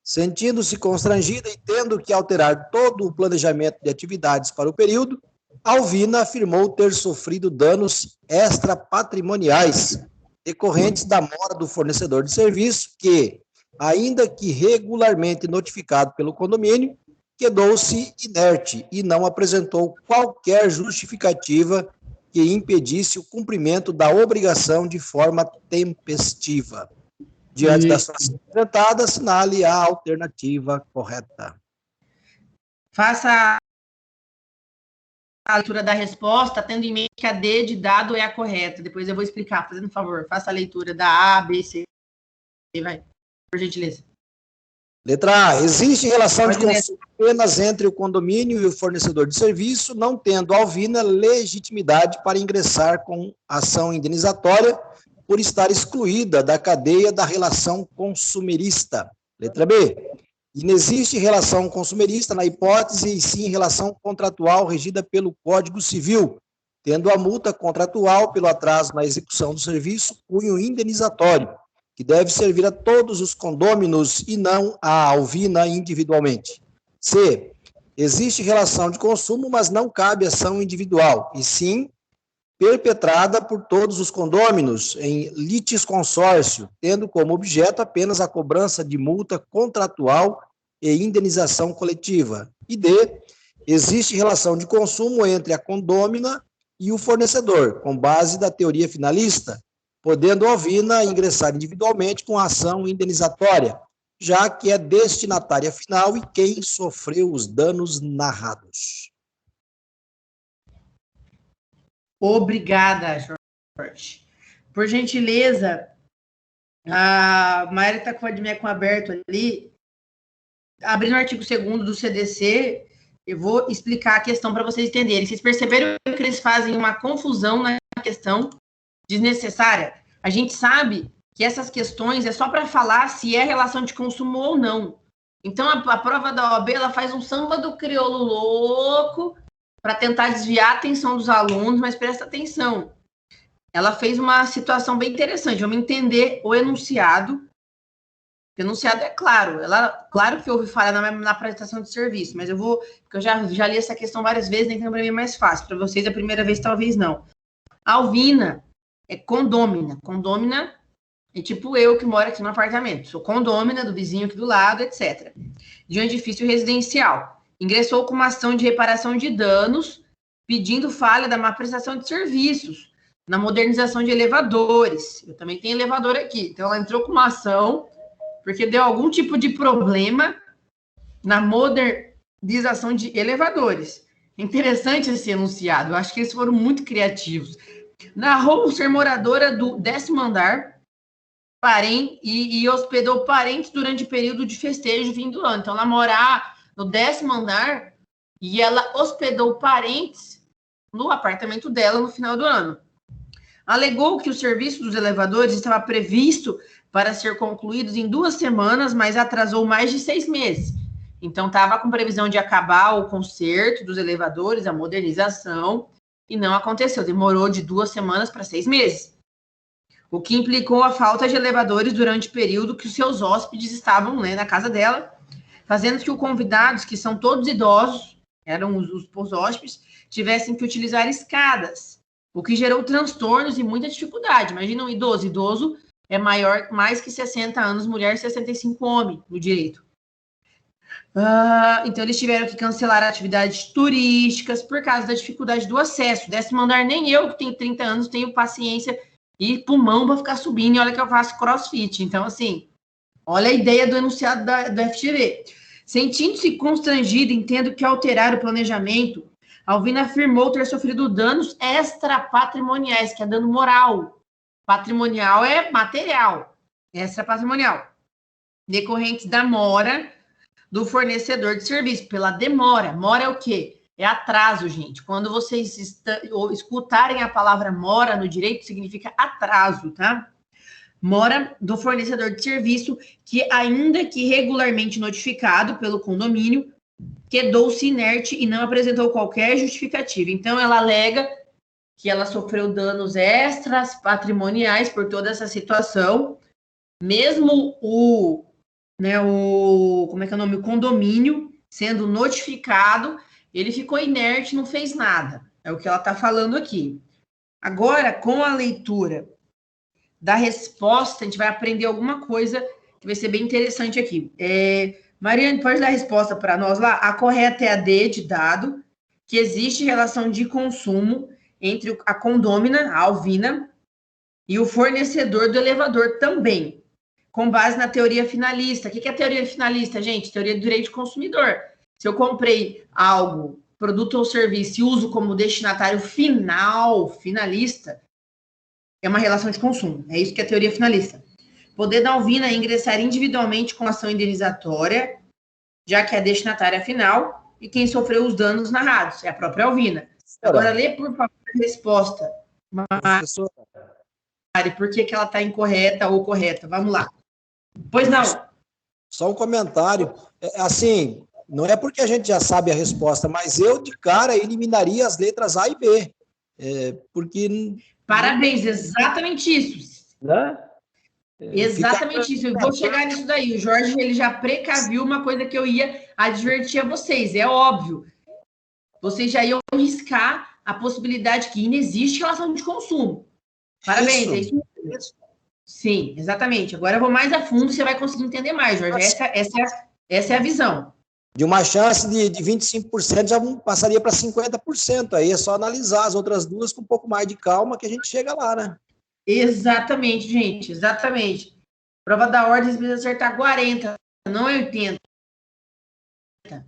B: Sentindo-se constrangida e tendo que alterar todo o planejamento de atividades para o período, Alvina afirmou ter sofrido danos extrapatrimoniais decorrentes da mora do fornecedor de serviço que, ainda que regularmente notificado pelo condomínio, quedou-se inerte e não apresentou qualquer justificativa que impedisse o cumprimento da obrigação de forma tempestiva. Diante da situação apresentada, assinale a alternativa correta.
A: Faça a leitura da resposta, tendo em mente que a D de dado é a correta. Depois eu vou explicar, fazendo um favor. Faça a leitura da A, B, C. Vai, por gentileza.
B: Letra A. Existe relação de consumo apenas entre o condomínio e o fornecedor de serviço, não tendo Alvina legitimidade para ingressar com ação indenizatória por estar excluída da cadeia da relação consumerista. Letra B. Inexiste relação consumerista na hipótese e sim relação contratual regida pelo Código Civil, tendo a multa contratual pelo atraso na execução do serviço cunho indenizatório, que deve servir a todos os condôminos e não a Alvina individualmente. C. Existe relação de consumo, mas não cabe ação individual, e sim perpetrada por todos os condôminos em litisconsórcio, tendo como objeto apenas a cobrança de multa contratual e indenização coletiva. E D. Existe relação de consumo entre a condômina e o fornecedor, com base da teoria finalista, podendo a Alvina ingressar individualmente com a ação indenizatória, já que é destinatária final e quem sofreu os danos narrados.
A: Obrigada, Jorge. Por gentileza, a Maíra está com o Admeco aberto ali. Abrindo o artigo 2º do CDC, eu vou explicar a questão para vocês entenderem. Vocês perceberam que eles fazem uma confusão na questão desnecessária? A gente sabe que essas questões é só para falar se é relação de consumo ou não. Então, a prova da OAB, ela faz um samba do crioulo louco para tentar desviar a atenção dos alunos, mas presta atenção. Ela fez uma situação bem interessante. Vamos entender o enunciado. O enunciado é claro. Claro que houve falha na prestação de serviço, mas porque eu já li essa questão várias vezes, então para mim é mais fácil. Para vocês, a primeira vez, talvez não. Alvina é condômina. Condômina é tipo eu que moro aqui no apartamento. Sou condômina do vizinho aqui do lado, etc. De um edifício residencial. Ingressou com uma ação de reparação de danos, pedindo falha da má prestação de serviços. na modernização de elevadores. Eu também tenho elevador aqui. Então, ela entrou com uma ação porque deu algum tipo de problema na modernização de elevadores. Interessante esse enunciado. Eu acho que eles foram muito criativos. Narrou ser moradora do 10º andar e hospedou parentes durante o período de festejo fim do ano. Então, ela morar no 10º andar e ela hospedou parentes no apartamento dela no final do ano. Alegou que o serviço dos elevadores estava previsto para ser concluído em 2 semanas, mas atrasou mais de 6 meses. Então, estava com previsão de acabar o conserto dos elevadores, a modernização, e não aconteceu. Demorou de 2 semanas para 6 meses. O que implicou a falta de elevadores durante o período que os seus hóspedes estavam, né, na casa dela, fazendo que os convidados, que são todos idosos, eram os hóspedes, tivessem que utilizar escadas, o que gerou transtornos e muita dificuldade. Imagina um idoso. Idoso é mais que 60 anos, mulher 65 homem no direito. Então, eles tiveram que cancelar atividades turísticas por causa da dificuldade do acesso. 10º andar, nem eu, que tenho 30 anos, tenho paciência e pulmão para ficar subindo, e olha que eu faço crossfit. Então, assim, olha a ideia do enunciado do FGV. Sentindo-se constrangida, entendo que alterar o planejamento, Alvina afirmou ter sofrido danos extrapatrimoniais, que é dano moral. Patrimonial é material, extrapatrimonial, decorrentes da mora do fornecedor de serviço, pela demora. Mora é o quê? É atraso, gente. Quando vocês escutarem a palavra mora no direito, significa atraso, tá? Mora do fornecedor de serviço que, ainda que regularmente notificado pelo condomínio, quedou-se inerte e não apresentou qualquer justificativa. Então, ela alega que ela sofreu danos extras patrimoniais por toda essa situação, mesmo o condomínio sendo notificado, ele ficou inerte, não fez nada. É o que ela está falando aqui. Agora, com a leitura da resposta, a gente vai aprender alguma coisa que vai ser bem interessante aqui. Mariane, pode dar a resposta para nós lá? A correta é a D, de dado, que existe relação de consumo entre a condômina, a Alvina, e o fornecedor do elevador também, com base na teoria finalista. O que é a teoria finalista, gente? Teoria do direito do consumidor. Se eu comprei algo, produto ou serviço, e uso como destinatário finalista, é uma relação de consumo. É isso que é a teoria finalista. Poder da Alvina ingressar individualmente com ação indenizatória, já que é a destinatária final, e quem sofreu os danos narrados é a própria Alvina. Agora, lê, por favor, a resposta. Mari, por que ela está incorreta ou correta? Vamos lá. Pois não.
B: Só um comentário. Assim, não é porque a gente já sabe a resposta, mas eu, de cara, eliminaria as letras A e B. Porque...
A: Parabéns, exatamente isso.
B: Né?
A: Exatamente isso. Eu vou chegar nisso daí. O Jorge, ele já precaviu uma coisa que eu ia advertir a vocês. É óbvio. Vocês já iam riscar a possibilidade que inexiste relação de consumo. Parabéns. É isso mesmo. Sim, exatamente. Agora eu vou mais a fundo e você vai conseguir entender mais, Jorge. Essa é a visão.
B: De uma chance de 25%, já passaria para 50%. Aí é só analisar as outras duas com um pouco mais de calma que a gente chega lá, né?
A: Exatamente, gente. Exatamente. Prova da ordem, você precisa acertar 40, não é 80.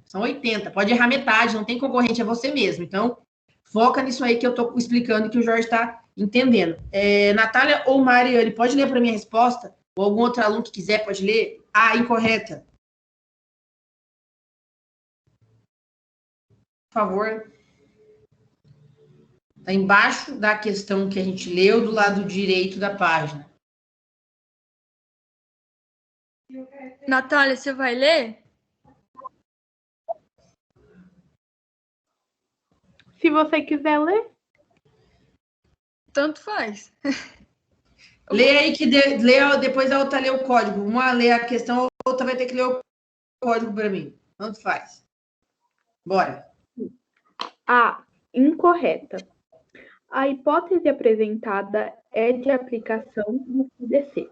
A: São 80. Pode errar metade, não tem concorrente, é você mesmo. Então, foca nisso aí que eu estou explicando, que o Jorge está entendendo. Natália ou Mariane, pode ler para mim a resposta? Ou algum outro aluno que quiser pode ler? Incorreta. Por favor. Está embaixo da questão que a gente leu, do lado direito da página.
E: Natália, você vai ler?
C: Se você quiser ler.
E: Tanto faz.
A: Lê aí que depois a outra lê o código. Uma lê a questão, a outra vai ter que ler o código para mim. Tanto faz. Bora.
C: Incorreta. A hipótese apresentada é de aplicação do CDC.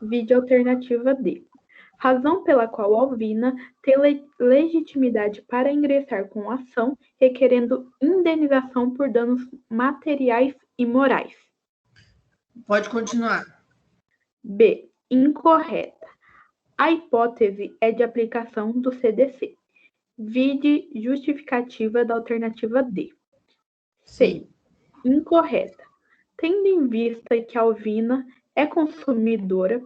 C: Vide alternativa D. Razão pela qual Alvina tem legitimidade para ingressar com ação requerendo indenização por danos materiais e morais.
A: Pode continuar.
C: B. Incorreta. A hipótese é de aplicação do CDC. Vide justificativa da alternativa D. C. Incorreta. Tendo em vista que a Alvina é consumidora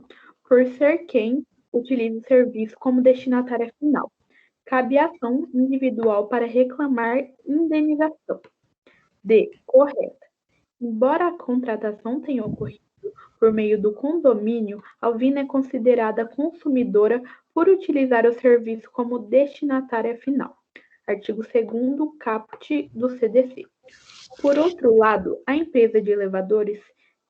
C: por ser quem utiliza o serviço como destinatária final. Cabe ação individual para reclamar indenização. D. Correta. Embora a contratação tenha ocorrido por meio do condomínio, a Alvina é considerada consumidora por utilizar o serviço como destinatária final. Artigo 2º, caput do CDC. Por outro lado, a empresa de elevadores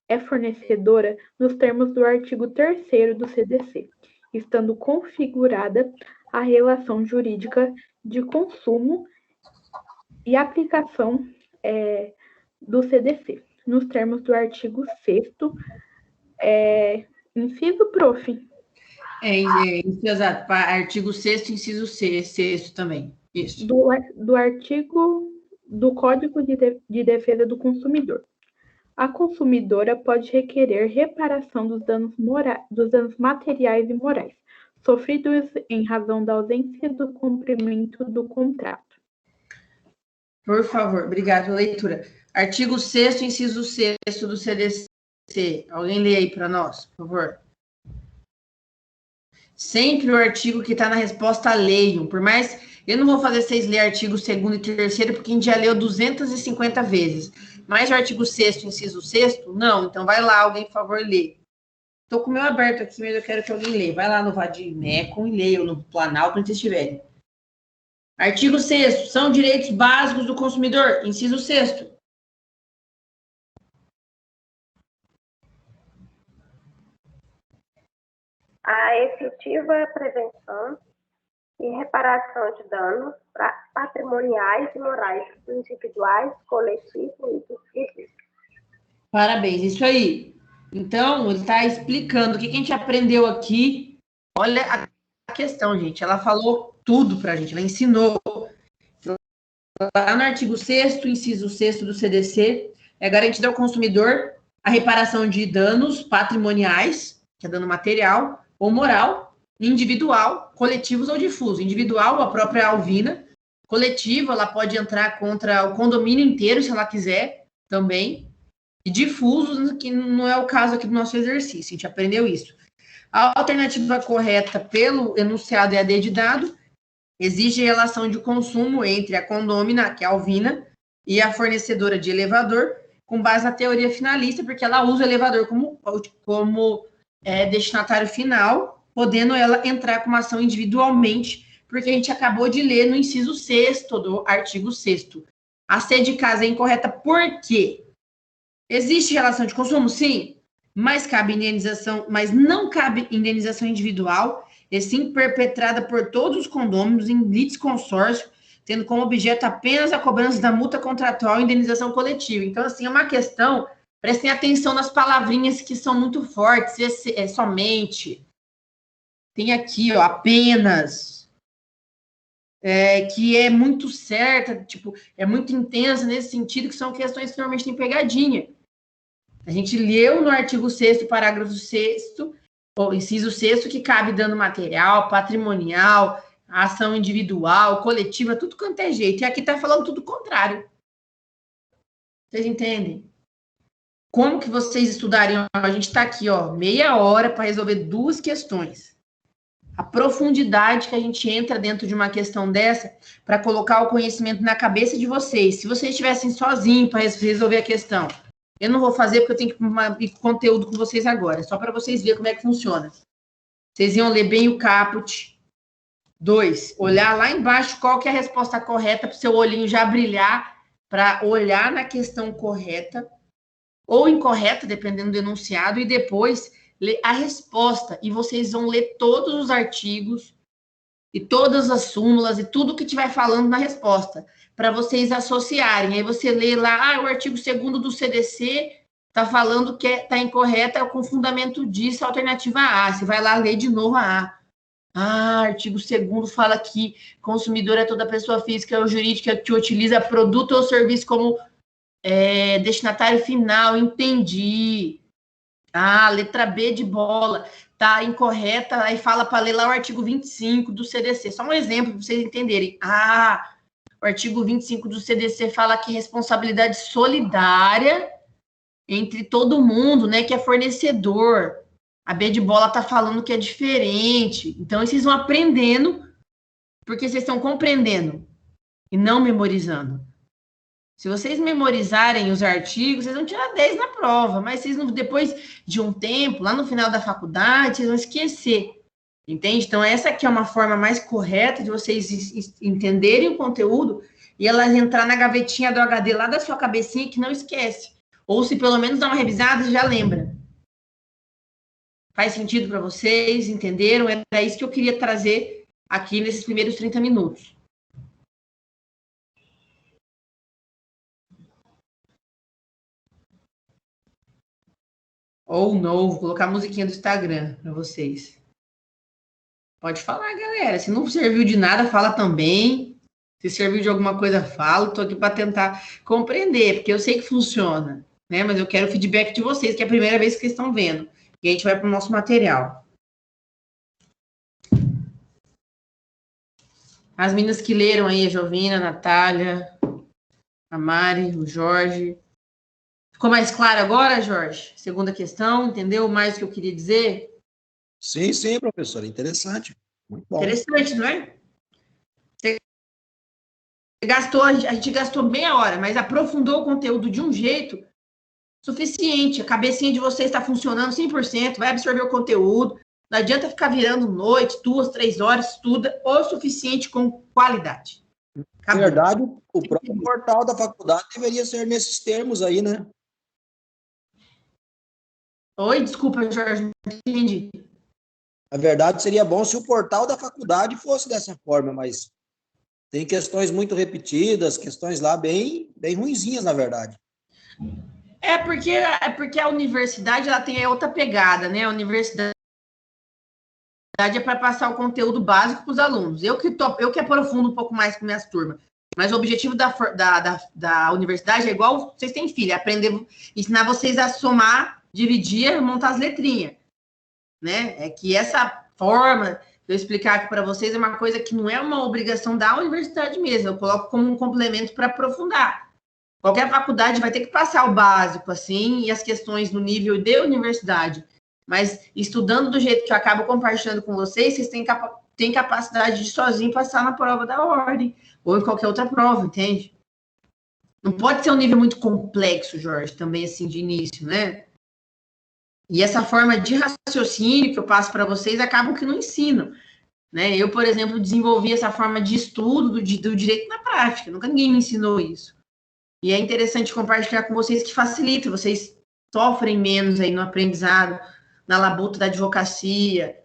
C: é fornecedora nos termos do artigo 3º do CDC, estando configurada a relação jurídica de consumo e aplicação do CDC, nos termos do artigo 6º, inciso prof.
A: Exato, artigo 6º, inciso 6º também. Isso.
C: Do artigo do Código de Defesa do Consumidor. A consumidora pode requerer reparação dos danos materiais e morais, sofridos em razão da ausência do cumprimento do contrato.
A: Por favor, obrigado pela leitura. Artigo 6º, inciso 6º do CDC. Alguém lê aí para nós, por favor. Sempre o artigo que está na resposta leiam. Por mais... Eu não vou fazer vocês ler artigo 2º e 3º, porque a gente já leu 250 vezes. Mas o artigo 6º, inciso 6º, não. Então, vai lá, alguém, por favor, lê. Estou com o meu aberto aqui, mas eu quero que alguém leia. Vai lá no Vadimecum e leia, ou no Planalto, onde vocês estiverem. Artigo 6º, são direitos básicos do consumidor. Inciso 6º.
F: A efetiva prevenção e reparação de danos patrimoniais e morais individuais, coletivos e dos serviços.
A: Parabéns, isso aí. Então, ele está explicando o que a gente aprendeu aqui. Olha a questão, gente. Ela falou tudo para a gente, ela ensinou. Lá no artigo 6º, inciso 6º do CDC, é garantida ao consumidor a reparação de danos patrimoniais, que é dano material, ou moral, individual, coletivos ou difuso. Individual, a própria Alvina. Coletivo, ela pode entrar contra o condomínio inteiro, se ela quiser, também. E difuso, que não é o caso aqui do nosso exercício, a gente aprendeu isso. A alternativa correta pelo enunciado EAD de dado exige relação de consumo entre a condômina, que é a Alvina, e a fornecedora de elevador, com base na teoria finalista, porque ela usa o elevador como destinatário final, podendo ela entrar com uma ação individualmente, porque a gente acabou de ler no inciso 6º do artigo 6º. A C de casa é incorreta por quê? Existe relação de consumo? Sim, mas não cabe indenização individual, e sim perpetrada por todos os condôminos em litisconsórcio, tendo como objeto apenas a cobrança da multa contratual e indenização coletiva. Então, assim, é uma questão, prestem atenção nas palavrinhas que são muito fortes, somente, tem aqui, ó, apenas, que é muito certa, tipo, é muito intensa nesse sentido, que são questões que normalmente têm pegadinha. A gente leu no artigo 6º, parágrafo 6º, ou inciso 6º, que cabe dano material, patrimonial, ação individual, coletiva, tudo quanto é jeito. E aqui está falando tudo o contrário. Vocês entendem? Como que vocês estudariam? A gente está aqui, ó, meia hora para resolver 2 questões. A profundidade que a gente entra dentro de uma questão dessa para colocar o conhecimento na cabeça de vocês. Se vocês estivessem sozinhos para resolver a questão, eu não vou fazer porque eu tenho que ir com conteúdo com vocês agora, só para vocês verem como é que funciona. Vocês iam ler bem o caput. 2, olhar lá embaixo qual que é a resposta correta para o seu olhinho já brilhar, para olhar na questão correta ou incorreta, dependendo do enunciado, e depois ler a resposta. E vocês vão ler todos os artigos e todas as súmulas e tudo que estiver falando na resposta, para vocês associarem. Aí você lê lá, o artigo 2º do CDC está falando que está incorreta, com fundamento disso, a alternativa A. Você vai lá ler de novo a A. Artigo 2º fala que consumidor é toda pessoa física ou jurídica que utiliza produto ou serviço como destinatário final. Entendi. Ah, letra B de bola, tá incorreta, aí fala para ler lá o artigo 25 do CDC. Só um exemplo para vocês entenderem. Ah, o artigo 25 do CDC fala que responsabilidade solidária entre todo mundo, né, que é fornecedor. A B de bola tá falando que é diferente. Então, vocês vão aprendendo, porque vocês estão compreendendo e não memorizando. Se vocês memorizarem os artigos, vocês vão tirar 10 na prova, mas vocês não, depois de um tempo, lá no final da faculdade, vocês vão esquecer. Entende? Então, essa aqui é uma forma mais correta de vocês entenderem o conteúdo e elas entrar na gavetinha do HD lá da sua cabecinha que não esquece. Ou se pelo menos dá uma revisada, já lembra. Faz sentido para vocês? Entenderam? Era isso que eu queria trazer aqui nesses primeiros 30 minutos. Ou não, vou colocar a musiquinha do Instagram para vocês. Pode falar, galera. Se não serviu de nada, fala também. Se serviu de alguma coisa, fala. Estou aqui para tentar compreender, porque eu sei que funciona, né? Mas eu quero o feedback de vocês, que é a primeira vez que vocês estão vendo. E a gente vai para o nosso material. As meninas que leram aí, a Jovina, a Natália, a Mari, o Jorge. Ficou mais claro agora, Jorge? Segunda questão, entendeu mais o que eu queria dizer?
B: Sim, sim, professora, interessante. Muito bom.
A: Interessante, não é? Você gastou, a gente gastou meia hora, mas aprofundou o conteúdo de um jeito suficiente. A cabecinha de vocês está funcionando 100%, vai absorver o conteúdo. Não adianta ficar virando noite, 2, 3 horas, estuda o suficiente com qualidade.
B: Na verdade, o próprio portal da faculdade deveria ser nesses termos aí, né?
A: Oi, desculpa, Jorge, não entendi.
B: Na verdade, seria bom se o portal da faculdade fosse dessa forma, mas tem questões muito repetidas, questões lá bem ruinzinhas, na verdade.
A: É porque a universidade ela tem outra pegada, né? A universidade é para passar o conteúdo básico para os alunos. Eu que aprofundo um pouco mais com minhas turmas. Mas o objetivo da universidade é igual vocês têm filho, aprender, ensinar vocês a somar, dividir, montar as letrinhas. Né? É que essa forma de eu explicar aqui para vocês é uma coisa que não é uma obrigação da universidade mesmo. Eu coloco como um complemento para aprofundar. Qualquer faculdade vai ter que passar o básico, assim, e as questões no nível de universidade. Mas estudando do jeito que eu acabo compartilhando com vocês, vocês têm capacidade de sozinho passar na prova da ordem, ou em qualquer outra prova, entende? Não pode ser um nível muito complexo, Jorge, também assim, de início, né? E essa forma de raciocínio que eu passo para vocês acabam que não ensino, né? Eu, por exemplo, desenvolvi essa forma de estudo do direito na prática, nunca ninguém me ensinou isso. E é interessante compartilhar com vocês que facilita, vocês sofrem menos aí no aprendizado, na labuta da advocacia,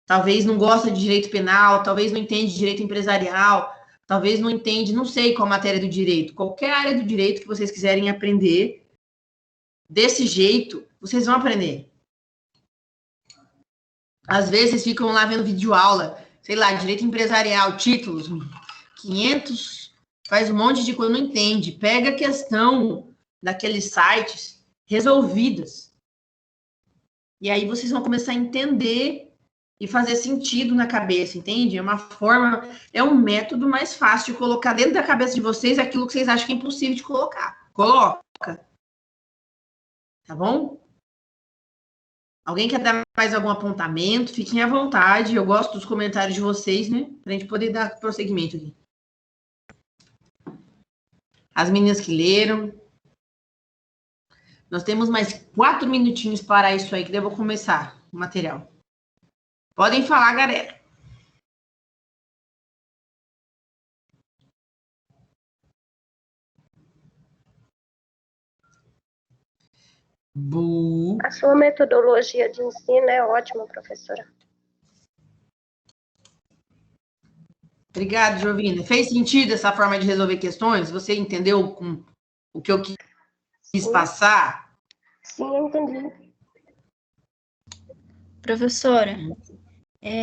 A: talvez não gosta de direito penal, talvez não entende de direito empresarial, talvez não entende, não sei qual matéria do direito, qualquer área do direito que vocês quiserem aprender, desse jeito, vocês vão aprender. Às vezes, vocês ficam lá vendo videoaula, sei lá, direito empresarial, títulos, 500, faz um monte de coisa, não entende. Pega a questão daqueles sites resolvidas. E aí vocês vão começar a entender e fazer sentido na cabeça, entende? É uma forma, é um método mais fácil de colocar dentro da cabeça de vocês aquilo que vocês acham que é impossível de colocar. Coloca. Tá bom? Alguém quer dar mais algum apontamento? Fiquem à vontade. Eu gosto dos comentários de vocês, né? Pra gente poder dar prosseguimento aqui. As meninas que leram. Nós temos mais 4 minutinhos para isso aí, que daí eu vou começar o material. Podem falar, galera.
F: A sua metodologia de ensino é ótima, professora.
A: Obrigada, Jovina. Fez sentido essa forma de resolver questões? Você entendeu com o que eu quis passar?
F: Sim, eu entendi.
G: Professora,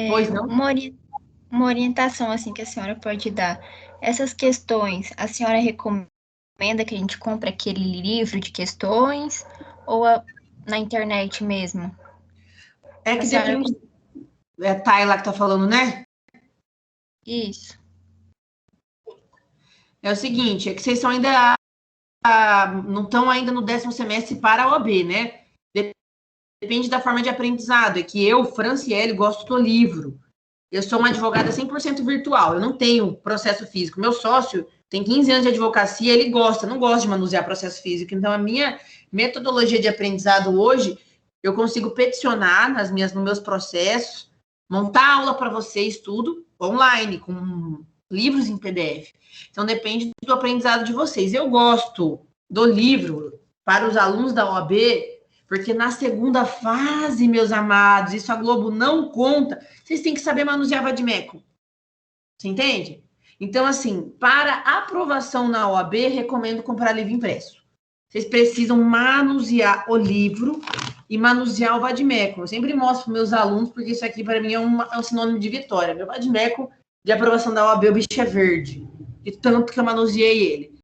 A: Pois não?
G: uma orientação assim que a senhora pode dar. Essas questões, a senhora recomenda que a gente compre aquele livro de questões ou na internet mesmo?
A: É que
G: A senhora-
A: depende. É a Tayla que tá falando, né?
G: Isso.
A: É o seguinte, é que vocês são ainda não estão ainda no 10º semestre para a OAB, né? Depende da forma de aprendizado. É que eu, Franciele, gosto do livro. Eu sou uma advogada 100% virtual. Eu não tenho processo físico. Meu sócio tem 15 anos de advocacia, ele não gosta de manusear processo físico. Então, a minha metodologia de aprendizado hoje, eu consigo peticionar nos meus processos, montar aula para vocês, tudo online, com livros em PDF. Então, depende do aprendizado de vocês. Eu gosto do livro para os alunos da OAB, porque na segunda fase, meus amados, isso a Globo não conta, vocês têm que saber manusear vadimeco. Você entende? Então, assim, para aprovação na OAB, recomendo comprar livro impresso. Vocês precisam manusear o livro e manusear o vadimeco. Eu sempre mostro para meus alunos, porque isso aqui, para mim, é um sinônimo de vitória. Meu vadimeco de aprovação da OAB, o bicho é verde, de tanto que eu manuseei ele.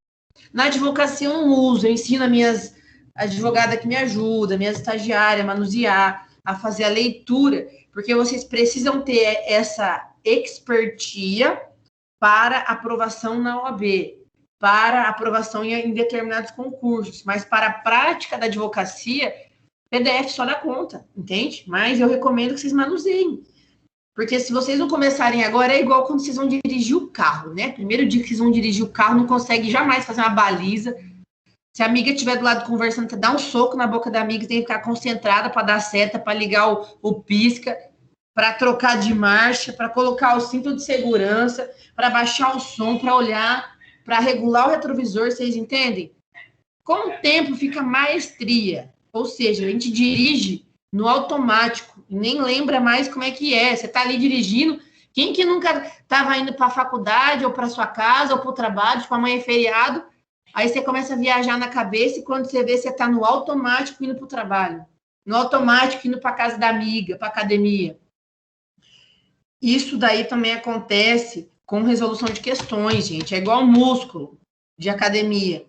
A: Na advocacia, eu não uso, eu ensino as minhas advogadas que me ajudam, minhas estagiárias a manusear, a fazer a leitura, porque vocês precisam ter essa expertia para aprovação na OAB, para aprovação em determinados concursos, mas para a prática da advocacia, PDF só dá conta, entende? Mas eu recomendo que vocês manuseiem, porque se vocês não começarem agora, é igual quando vocês vão dirigir o carro, né? Primeiro dia que vocês vão dirigir o carro, não consegue jamais fazer uma baliza. Se a amiga estiver do lado conversando, você dá um soco na boca da amiga, tem que ficar concentrada para dar seta, para ligar o pisca, para trocar de marcha, para colocar o cinto de segurança, para baixar o som, para olhar, para regular o retrovisor, vocês entendem? Com o tempo fica maestria, ou seja, a gente dirige no automático, e nem lembra mais como é que é. Você está ali dirigindo, quem que nunca estava indo para a faculdade, ou para sua casa, ou para o trabalho, tipo, amanhã é feriado, aí você começa a viajar na cabeça, e quando você vê, você está no automático indo para o trabalho, no automático indo para a casa da amiga, para a academia. Isso daí também acontece com resolução de questões, gente. É igual músculo de academia.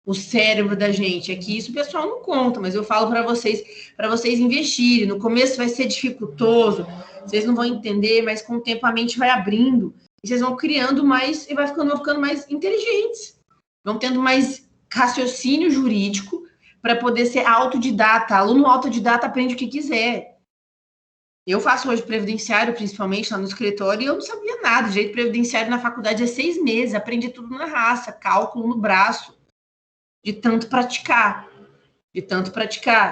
A: O cérebro da gente. É que isso o pessoal não conta, mas eu falo para vocês investirem. No começo vai ser dificultoso, vocês não vão entender, mas com o tempo a mente vai abrindo, e vocês vão criando mais, e vão ficando mais inteligentes. Vão tendo mais raciocínio jurídico para poder ser autodidata. Aluno autodidata aprende o que quiser. Eu faço hoje previdenciário, principalmente lá no escritório, e eu não sabia nada. Direito previdenciário na faculdade é 6 meses, aprendi tudo na raça, cálculo no braço, de tanto praticar.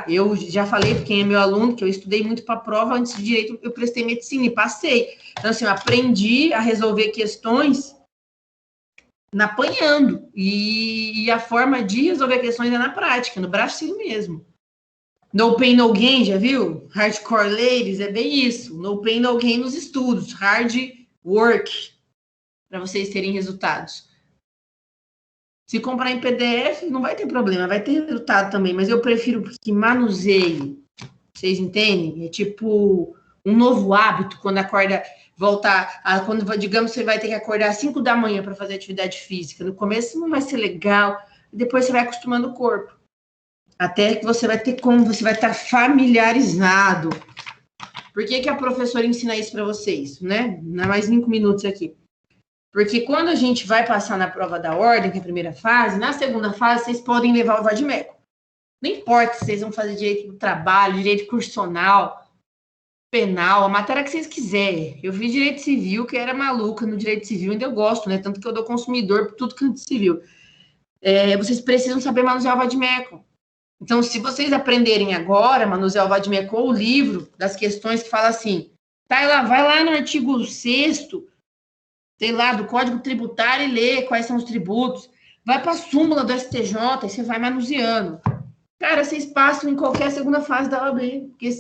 A: Eu já falei para quem é meu aluno, que eu estudei muito para a prova, antes de direito eu prestei medicina e passei. Então, assim, eu aprendi a resolver questões apanhando, e a forma de resolver questões é na prática, no bracinho mesmo. No pain, no gain, já viu? Hardcore ladies, é bem isso. No pain, no gain nos estudos. Hard work, para vocês terem resultados. Se comprar em PDF, não vai ter problema, vai ter resultado também, mas eu prefiro que manuseie. Vocês entendem? É tipo um novo hábito, quando acorda, quando, digamos, você vai ter que acordar às 5 da manhã para fazer atividade física. No começo não vai ser legal, depois você vai acostumando o corpo. Até que você vai estar familiarizado. Por que a professora ensina isso para vocês, né? Não é mais 5 minutos aqui. Porque quando a gente vai passar na prova da ordem, que é a primeira fase, na segunda fase, vocês podem levar o vadimeco. Não importa se vocês vão fazer direito do trabalho, direito constitucional, penal, a matéria que vocês quiserem. Eu fiz direito civil, que era maluca no direito civil, ainda eu gosto, né? Tanto que eu dou consumidor por tudo canto civil. Vocês precisam saber manusear o vadimeco. Então, se vocês aprenderem agora, manusear o vadimeco, ou o livro das questões que fala assim, vai lá no artigo 6º, sei lá, do Código Tributário e lê quais são os tributos. Vai para a súmula do STJ e você vai manuseando. Cara, vocês passam em qualquer segunda fase da OAB, porque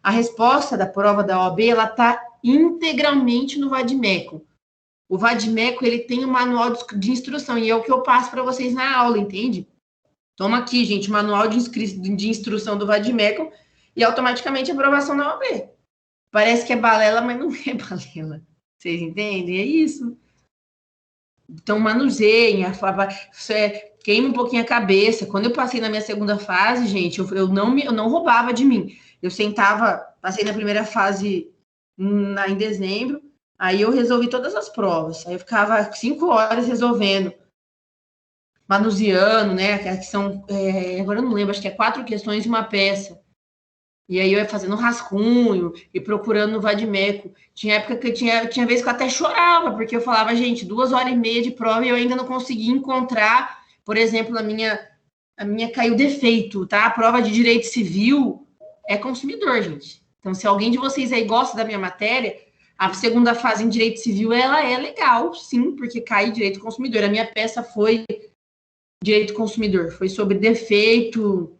A: a resposta da prova da OAB, ela está integralmente no vadimeco. O vadimeco, ele tem um manual de instrução, e é o que eu passo para vocês na aula, entende? Toma aqui, gente, o manual de instrução do vadimeco e automaticamente aprovação na OAB. Parece que é balela, mas não é balela. Vocês entendem? É isso. Então, manuseiem. queima um pouquinho a cabeça. Quando eu passei na minha segunda fase, gente, eu não roubava de mim. Eu sentava, passei na primeira fase em dezembro, aí eu resolvi todas as provas. Aí eu ficava 5 horas resolvendo, manuseando, né? Que são, agora eu não lembro, acho que é 4 questões e uma peça. E aí eu ia fazendo rascunho e procurando no Vadimeco. Tinha época que tinha vez que eu até chorava, porque eu falava, gente, 2h30 de prova e eu ainda não conseguia encontrar, por exemplo, a minha caiu defeito, tá? A prova de direito civil é consumidor, gente. Então, se alguém de vocês aí gosta da minha matéria, a segunda fase em direito civil, ela é legal, sim, porque cai direito consumidor. A minha peça foi direito consumidor, foi sobre defeito,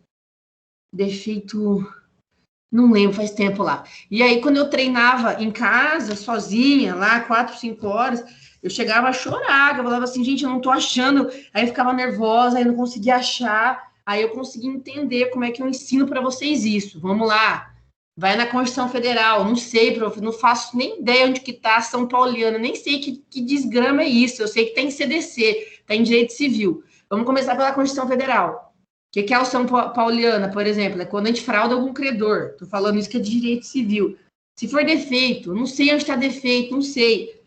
A: não lembro, faz tempo lá. E aí, quando eu treinava em casa, sozinha, lá, 4, 5 horas, eu chegava a chorar, eu falava assim, gente, eu não tô achando. Aí eu ficava nervosa, aí eu não conseguia achar. Aí eu consegui entender como é que eu ensino para vocês isso. Vamos lá. Vai na Constituição Federal. Não sei, prof, não faço nem ideia onde que tá São Pauliana, nem sei que desgrama é isso. Eu sei que tá em CDC, tá em Direito Civil. Vamos começar pela Constituição Federal. O que é a São Pauliana, por exemplo? É quando a gente frauda algum credor. Estou falando isso que é de direito civil. Se for defeito, não sei onde está defeito, não sei.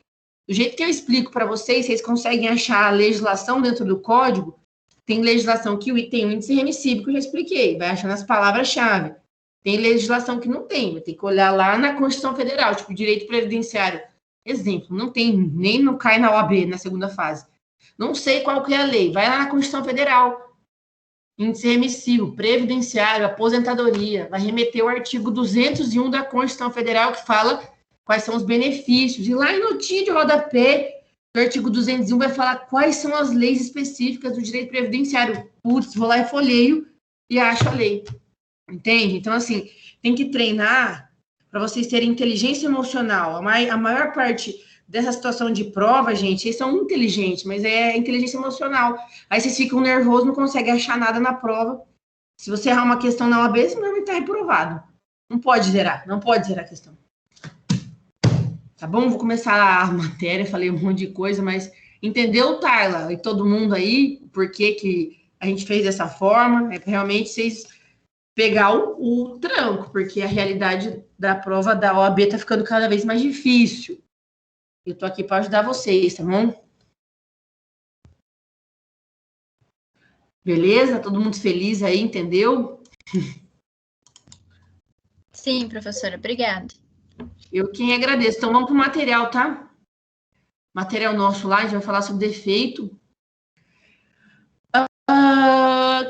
A: Do jeito que eu explico para vocês, vocês conseguem achar a legislação dentro do código. Tem legislação que tem o índice remissível, que eu já expliquei, vai achando as palavras-chave. Tem legislação que não tem, vai ter que olhar lá na Constituição Federal, tipo direito previdenciário. Exemplo, não tem, nem não cai na OAB, na segunda fase. Não sei qual que é a lei, vai lá na Constituição Federal. Índice remissivo, previdenciário, aposentadoria, vai remeter o artigo 201 da Constituição Federal, que fala quais são os benefícios. E lá em notinha de rodapé, o artigo 201 vai falar quais são as leis específicas do direito previdenciário. Putz, vou lá e folheio e acho a lei. Entende? Então, assim, tem que treinar para vocês terem inteligência emocional. A maior parte dessa situação de prova, gente, eles são inteligentes, mas é inteligência emocional. Aí vocês ficam nervosos, não conseguem achar nada na prova. Se você errar uma questão na OAB, você normalmente está reprovado. Não pode zerar a questão. Tá bom? Vou começar a matéria, falei um monte de coisa, mas entendeu, Tayla, e todo mundo aí, por que a gente fez dessa forma? É para realmente vocês pegar o tranco, porque a realidade da prova da OAB está ficando cada vez mais difícil. Eu tô aqui para ajudar vocês, tá bom? Beleza? Todo mundo feliz aí, entendeu?
G: Sim, professora, obrigada.
A: Eu quem agradeço. Então, vamos pro material, tá? Material nosso lá, a gente vai falar sobre defeito.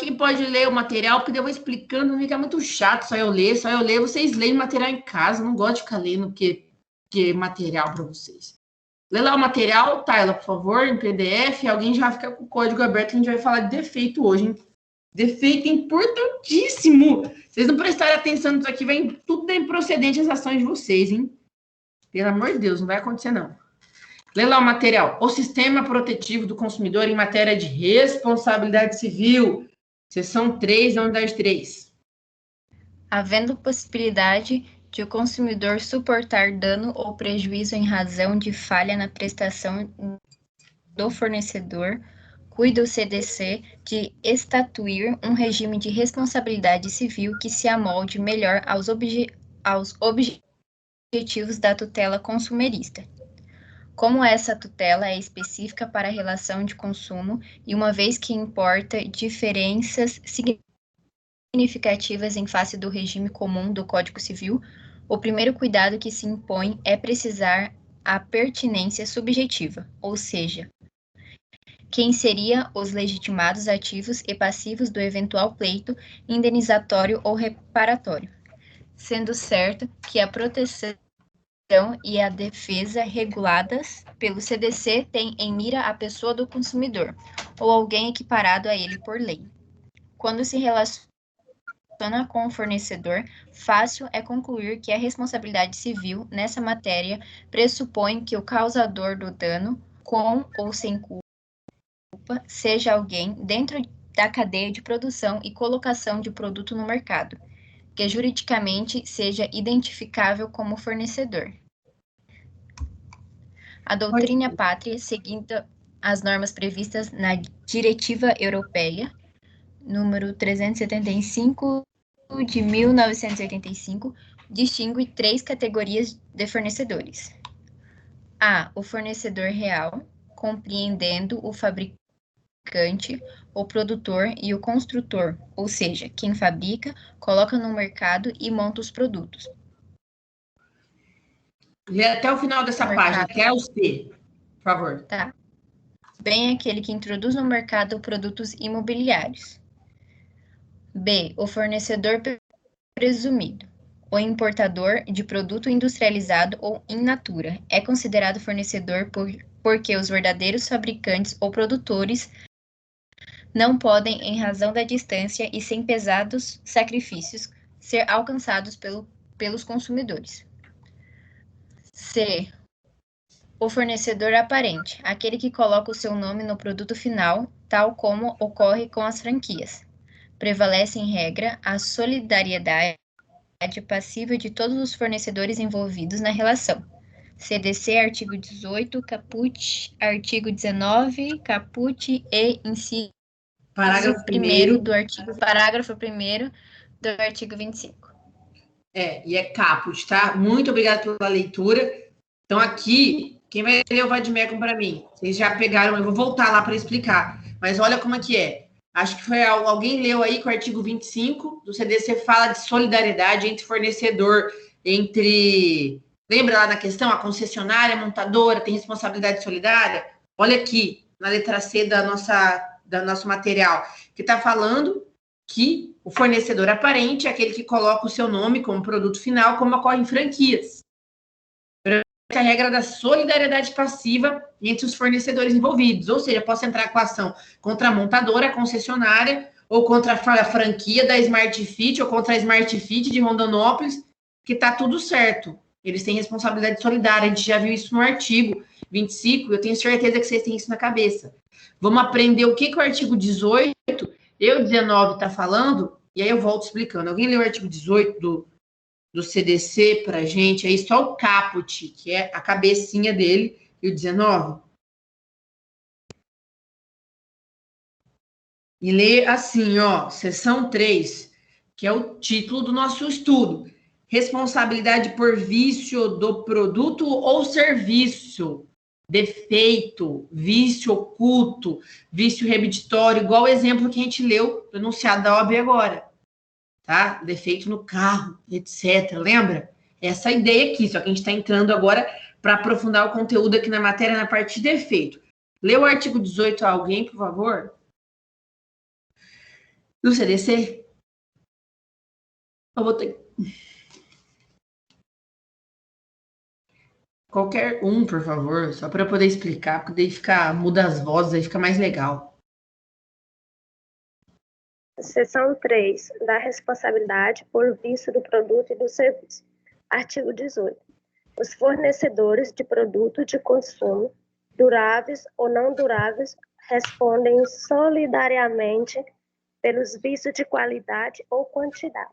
A: Quem pode ler o material? Porque eu vou explicando, não fica muito chato, só eu ler. Vocês leem o material em casa, não gosto de ficar lendo que é material para vocês. Lê lá o material, Tayla, por favor, em PDF. Alguém já fica com o código aberto, a gente vai falar de defeito hoje, hein? Defeito importantíssimo. Vocês não prestarem atenção nisso aqui, vem tudo improcedente as ações de vocês, hein? Pelo amor de Deus, não vai acontecer, não. Lê lá o material. O sistema protetivo do consumidor em matéria de responsabilidade civil. Seção 3, da unidade 3.
G: Havendo possibilidade de o consumidor suportar dano ou prejuízo em razão de falha na prestação do fornecedor, cuida o CDC de estatuir um regime de responsabilidade civil que se amolde melhor aos objetivos da tutela consumerista. Como essa tutela é específica para a relação de consumo e uma vez que importa diferenças significativas em face do regime comum do Código Civil, o primeiro cuidado que se impõe é precisar a pertinência subjetiva, ou seja, quem seria os legitimados ativos e passivos do eventual pleito indenizatório ou reparatório, sendo certo que a proteção e a defesa reguladas pelo CDC têm em mira a pessoa do consumidor, ou alguém equiparado a ele por lei. Quando se relaciona com o fornecedor, fácil é concluir que a responsabilidade civil nessa matéria pressupõe que o causador do dano, com ou sem culpa, seja alguém dentro da cadeia de produção e colocação de produto no mercado, que juridicamente seja identificável como fornecedor. A doutrina pátria, seguida as normas previstas na Diretiva Europeia, número 375 de 1985, distingue 3 categorias de fornecedores. A. O fornecedor real, compreendendo o fabricante, o produtor e o construtor, ou seja, quem fabrica, coloca no mercado e monta os produtos.
A: Lê até o final dessa página, até o C, por favor.
G: Tá. Bem, aquele que introduz no mercado produtos imobiliários. B. O fornecedor presumido. O importador de produto industrializado ou in natura é considerado fornecedor porque os verdadeiros fabricantes ou produtores não podem, em razão da distância e sem pesados sacrifícios, ser alcançados pelos consumidores. C. O fornecedor aparente, aquele que coloca o seu nome no produto final, tal como ocorre com as franquias. Prevalece, em regra, a solidariedade passiva de todos os fornecedores envolvidos na relação. CDC, artigo 18, caput, artigo 19, caput e inciso
A: Parágrafo
G: 1º do artigo, parágrafo 1º do artigo 25.
A: E é caput, tá? Muito obrigada pela leitura. Então, aqui, quem vai ler o vademecum para mim? Vocês já pegaram, eu vou voltar lá para explicar. Mas olha como é que é. Acho que foi alguém leu aí que o artigo 25 do CDC fala de solidariedade entre fornecedor, lembra lá na questão, a concessionária, a montadora tem responsabilidade solidária? Olha aqui, na letra C do nosso material, que está falando que o fornecedor aparente é aquele que coloca o seu nome como produto final, como ocorre em franquias. A regra da solidariedade passiva entre os fornecedores envolvidos, ou seja, posso entrar com a ação contra a montadora, a concessionária, ou contra a franquia da Smart Fit, ou contra a Smart Fit de Rondonópolis, que está tudo certo. Eles têm responsabilidade solidária, a gente já viu isso no artigo 25, eu tenho certeza que vocês têm isso na cabeça. Vamos aprender o que o artigo 18 e o 19 está falando, e aí eu volto explicando. Alguém leu o artigo 18 do CDC para a gente, aí só o caput, que é a cabecinha dele, e o 19. E lê assim, ó, seção 3, que é o título do nosso estudo. Responsabilidade por vício do produto ou serviço. Defeito, vício oculto, vício remeditório, igual o exemplo que a gente leu do enunciado da OAB agora. Tá? Defeito no carro, etc. Lembra? Essa é a ideia aqui, só que a gente está entrando agora para aprofundar o conteúdo aqui na matéria, na parte de defeito. Lê o artigo 18 a alguém, por favor. Do CDC? Eu vou ter... Qualquer um, por favor, só para eu poder explicar, porque daí muda as vozes, aí fica mais legal.
F: Seção 3, da responsabilidade por vício do produto e do serviço. Artigo 18. Os fornecedores de produto de consumo, duráveis ou não duráveis, respondem solidariamente pelos vícios de qualidade ou quantidade,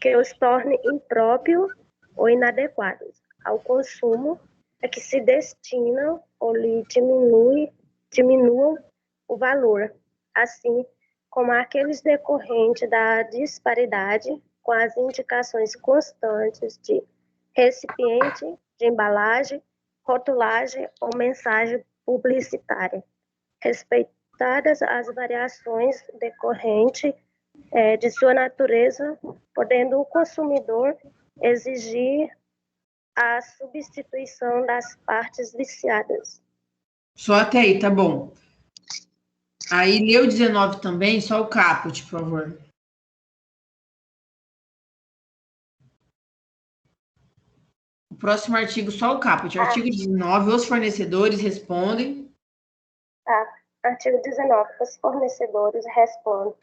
F: que os torne impróprios ou inadequados ao consumo a que se destinam ou lhe diminuam o valor, assim como aqueles decorrentes da disparidade com as indicações constantes de recipiente, de embalagem, rotulagem ou mensagem publicitária, respeitadas as variações decorrentes de sua natureza, podendo o consumidor exigir a substituição das partes viciadas.
A: Só até aí, tá bom. Aí, leu 19 também, só o caput, por favor. O próximo artigo, só o caput. Artigo 19, os fornecedores respondem.
F: Tá. Artigo 19. Os fornecedores respondem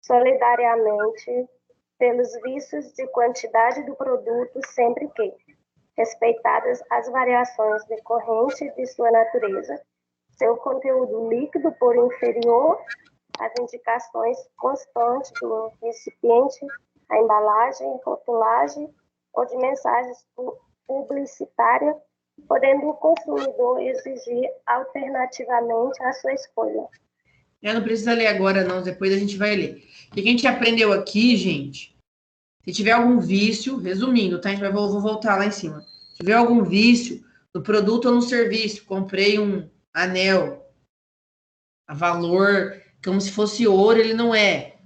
F: solidariamente pelos vícios de quantidade do produto, sempre que, respeitadas as variações decorrentes de sua natureza, seu conteúdo líquido por inferior às indicações constantes do recipiente, a embalagem, rotulagem ou de mensagens publicitárias podendo o consumidor exigir alternativamente a sua escolha.
A: Não precisa ler agora, não, depois a gente vai ler. O que a gente aprendeu aqui, gente? Se tiver algum vício, resumindo, tá? Vou voltar lá em cima. Se tiver algum vício no produto ou no serviço, comprei um anel a valor como se fosse ouro, ele não é.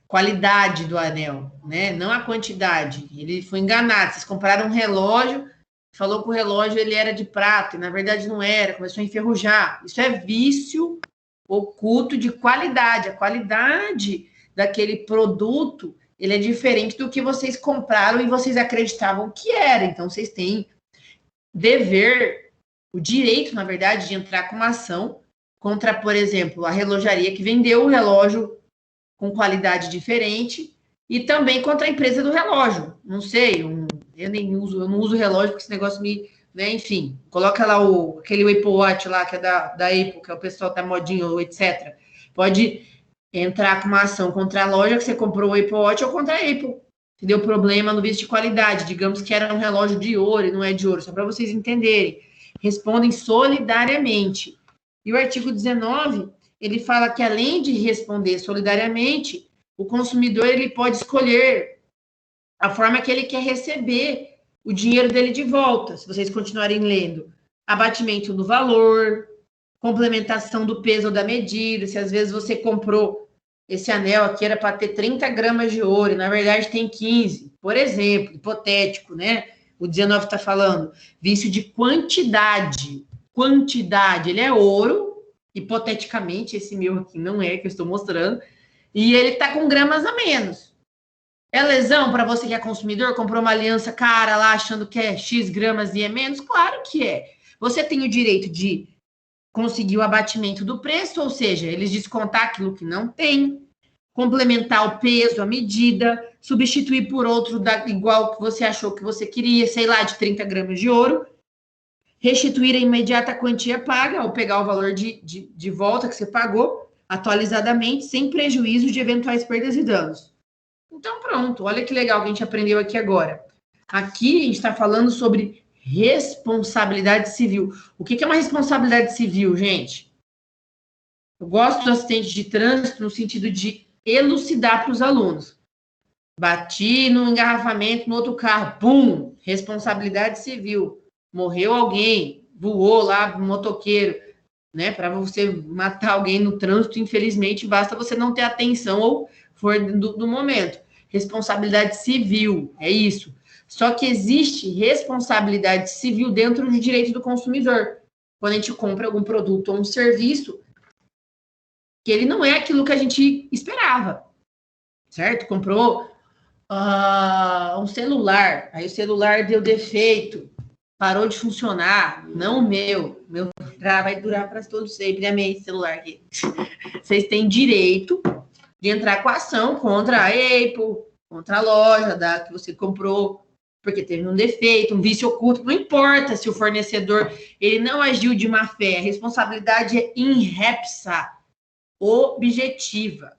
A: Qualidade do anel, né? Não a quantidade. Ele foi enganado. Vocês compraram um relógio, falou que o relógio ele era de prata, e na verdade não era, começou a enferrujar. Isso é vício oculto de qualidade. A qualidade daquele produto, ele é diferente do que vocês compraram e vocês acreditavam que era. Então, vocês têm dever, o direito, na verdade, de entrar com uma ação contra, por exemplo, a relojaria que vendeu o relógio com qualidade diferente e também contra a empresa do relógio. Não sei, eu não uso relógio porque esse negócio me... Né, enfim, coloca lá aquele Apple Watch lá, que é da Apple, que é o pessoal da modinha, etc. Pode entrar com uma ação contra a loja que você comprou o Apple Watch ou contra a Apple. Deu problema no vício de qualidade. Digamos que era um relógio de ouro e não é de ouro, só para vocês entenderem. Respondem solidariamente. E o artigo 19, ele fala que além de responder solidariamente, o consumidor ele pode escolher a forma que ele quer receber o dinheiro dele de volta, se vocês continuarem lendo. Abatimento do valor, complementação do peso ou da medida, se às vezes você comprou esse anel aqui era para ter 30 gramas de ouro, e na verdade tem 15, por exemplo, hipotético, né? O 19 está falando, vício de quantidade, ele é ouro, hipoteticamente, esse meu aqui não é, que eu estou mostrando, e ele está com gramas a menos. É lesão para você que é consumidor, comprou uma aliança cara lá, achando que é X gramas e é menos? Claro que é. Você tem o direito de conseguir o abatimento do preço, ou seja, eles descontar aquilo que não tem, complementar o peso, a medida, substituir por outro igual que você achou que você queria, sei lá, de 30 gramas de ouro, restituir a imediata quantia paga, ou pegar o valor de volta que você pagou, atualizadamente, sem prejuízo de eventuais perdas e danos. Então, pronto, olha que legal que a gente aprendeu aqui agora. Aqui a gente está falando sobre responsabilidade civil. O que é uma responsabilidade civil, gente? Eu gosto do assistente de trânsito no sentido de elucidar para os alunos. Bati no engarrafamento no outro carro, pum, responsabilidade civil. Morreu alguém, voou lá um motoqueiro, né? Para você matar alguém no trânsito, infelizmente, basta você não ter atenção ou for do momento. Responsabilidade civil, é isso. Só que existe responsabilidade civil dentro do direito do consumidor. Quando a gente compra algum produto ou um serviço, que ele não é aquilo que a gente esperava, certo? Comprou um celular, aí o celular deu defeito, parou de funcionar, não o meu vai durar para todos sempre, amém, esse celular aqui. Vocês têm direito de entrar com a ação contra a Apple, contra a loja que você comprou, porque teve um defeito, um vício oculto, não importa se o fornecedor ele não agiu de má fé, a responsabilidade é in repsa, objetiva.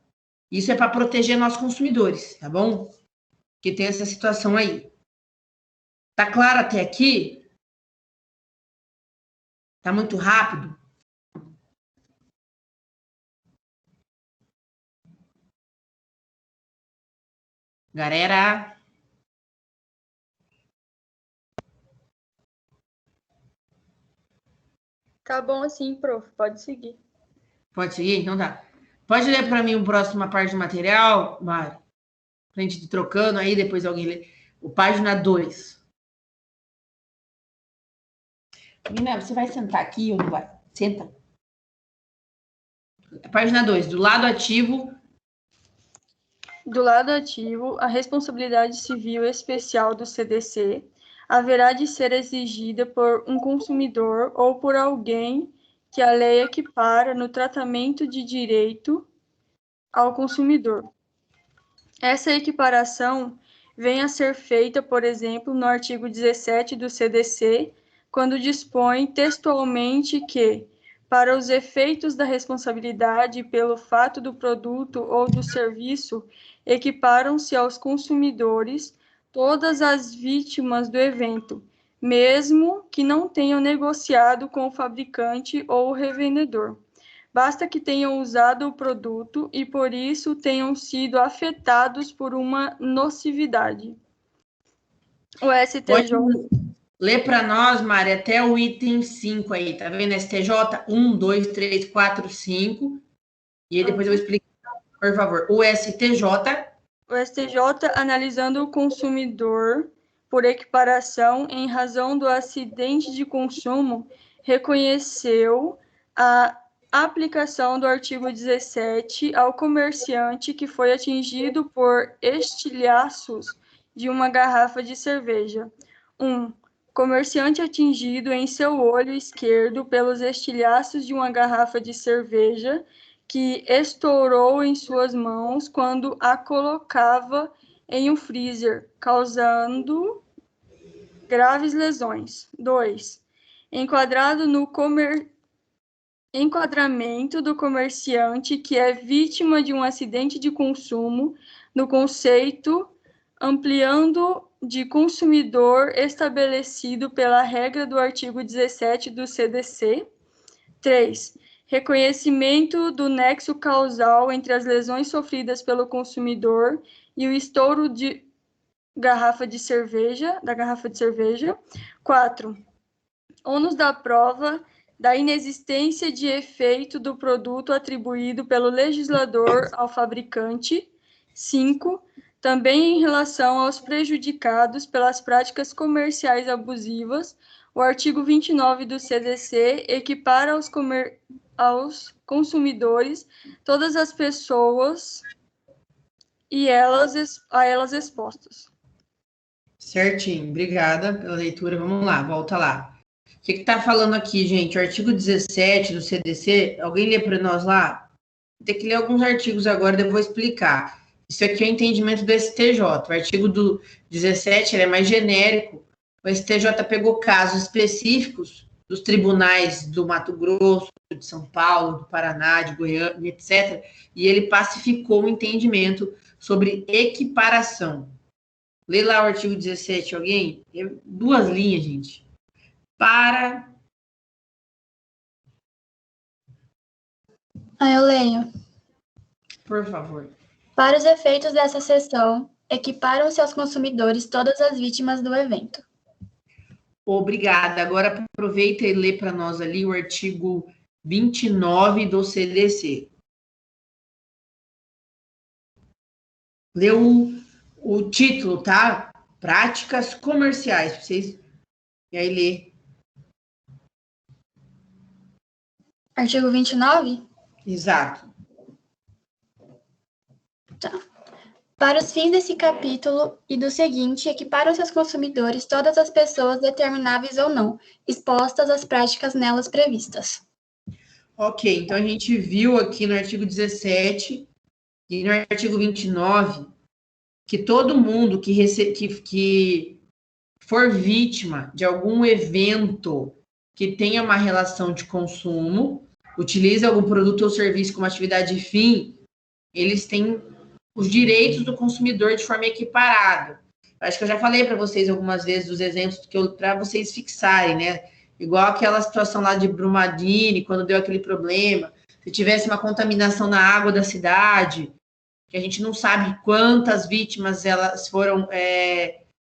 A: Isso é para proteger nossos consumidores, tá bom? Que tem essa situação aí. Tá claro até aqui? Tá muito rápido? Galera?
E: Tá bom assim, prof. Pode seguir.
A: Pode seguir? Então tá. Pode ler para mim a próxima parte do material, Mário? Pra gente ir trocando aí, depois alguém lê. O página 2. Menina, você vai sentar aqui ou não vai? Senta. Página 2. Do lado ativo.
E: Do lado ativo, a responsabilidade civil especial do CDC haverá de ser exigida por um consumidor ou por alguém que a lei equipara no tratamento de direito ao consumidor. Essa equiparação vem a ser feita, por exemplo, no artigo 17 do CDC, quando dispõe textualmente que, para os efeitos da responsabilidade pelo fato do produto ou do serviço, equiparam-se aos consumidores todas as vítimas do evento, mesmo que não tenham negociado com o fabricante ou o revendedor. Basta que tenham usado o produto e, por isso, tenham sido afetados por uma nocividade. O
A: Pode
E: STJ...
A: ler para nós, Mari, até o item 5 aí, tá vendo? STJ 1, 2, 3, 4, 5. E aí depois eu vou explicar, por favor. O STJ
E: analisando o consumidor por equiparação em razão do acidente de consumo, reconheceu a aplicação do artigo 17 ao comerciante que foi atingido por estilhaços de uma garrafa de cerveja. 1. Comerciante atingido em seu olho esquerdo pelos estilhaços de uma garrafa de cerveja que estourou em suas mãos quando a colocava em um freezer, causando graves lesões. 2. Enquadrado no enquadramento do comerciante que é vítima de um acidente de consumo, no conceito ampliando de consumidor estabelecido pela regra do artigo 17 do CDC. 3. Reconhecimento do nexo causal entre as lesões sofridas pelo consumidor e o estouro da garrafa de cerveja. 4. Ônus da prova da inexistência de efeito do produto atribuído pelo legislador ao fabricante. 5. Também em relação aos prejudicados pelas práticas comerciais abusivas, o artigo 29 do CDC equipara aos consumidores todas as pessoas e a elas expostas.
A: Certinho, obrigada pela leitura. Vamos lá, volta lá. O que está falando aqui, gente? O artigo 17 do CDC, alguém lê para nós lá? Tem que ler alguns artigos agora, eu vou explicar. Isso aqui é o entendimento do STJ. O artigo do 17 ele é mais genérico. O STJ pegou casos específicos dos tribunais do Mato Grosso, de São Paulo, do Paraná, de Goiânia, etc. E ele pacificou o entendimento sobre equiparação. Lê lá o artigo 17, alguém? É 2 linhas, gente.
H: Eu leio.
A: Por favor.
H: Para os efeitos dessa seção, equiparam-se aos consumidores todas as vítimas do evento.
A: Obrigada. Agora aproveita e lê para nós ali o artigo 29 do CDC. Lê o título, tá? Práticas comerciais. Vocês... E aí lê.
H: Artigo 29?
A: Exato.
H: Tá. Para os fins desse capítulo e do seguinte, equiparam-se aos consumidores todas as pessoas determináveis ou não, expostas às práticas nelas previstas.
A: Ok, então a gente viu aqui no artigo 17 e no artigo 29 que todo mundo que for vítima de algum evento que tenha uma relação de consumo, utiliza algum produto ou serviço como atividade fim, eles têm os direitos do consumidor de forma equiparada. Acho que eu já falei para vocês algumas vezes dos exemplos para vocês fixarem, né? Igual aquela situação lá de Brumadinho, quando deu aquele problema, se tivesse uma contaminação na água da cidade, que a gente não sabe quantas vítimas elas foram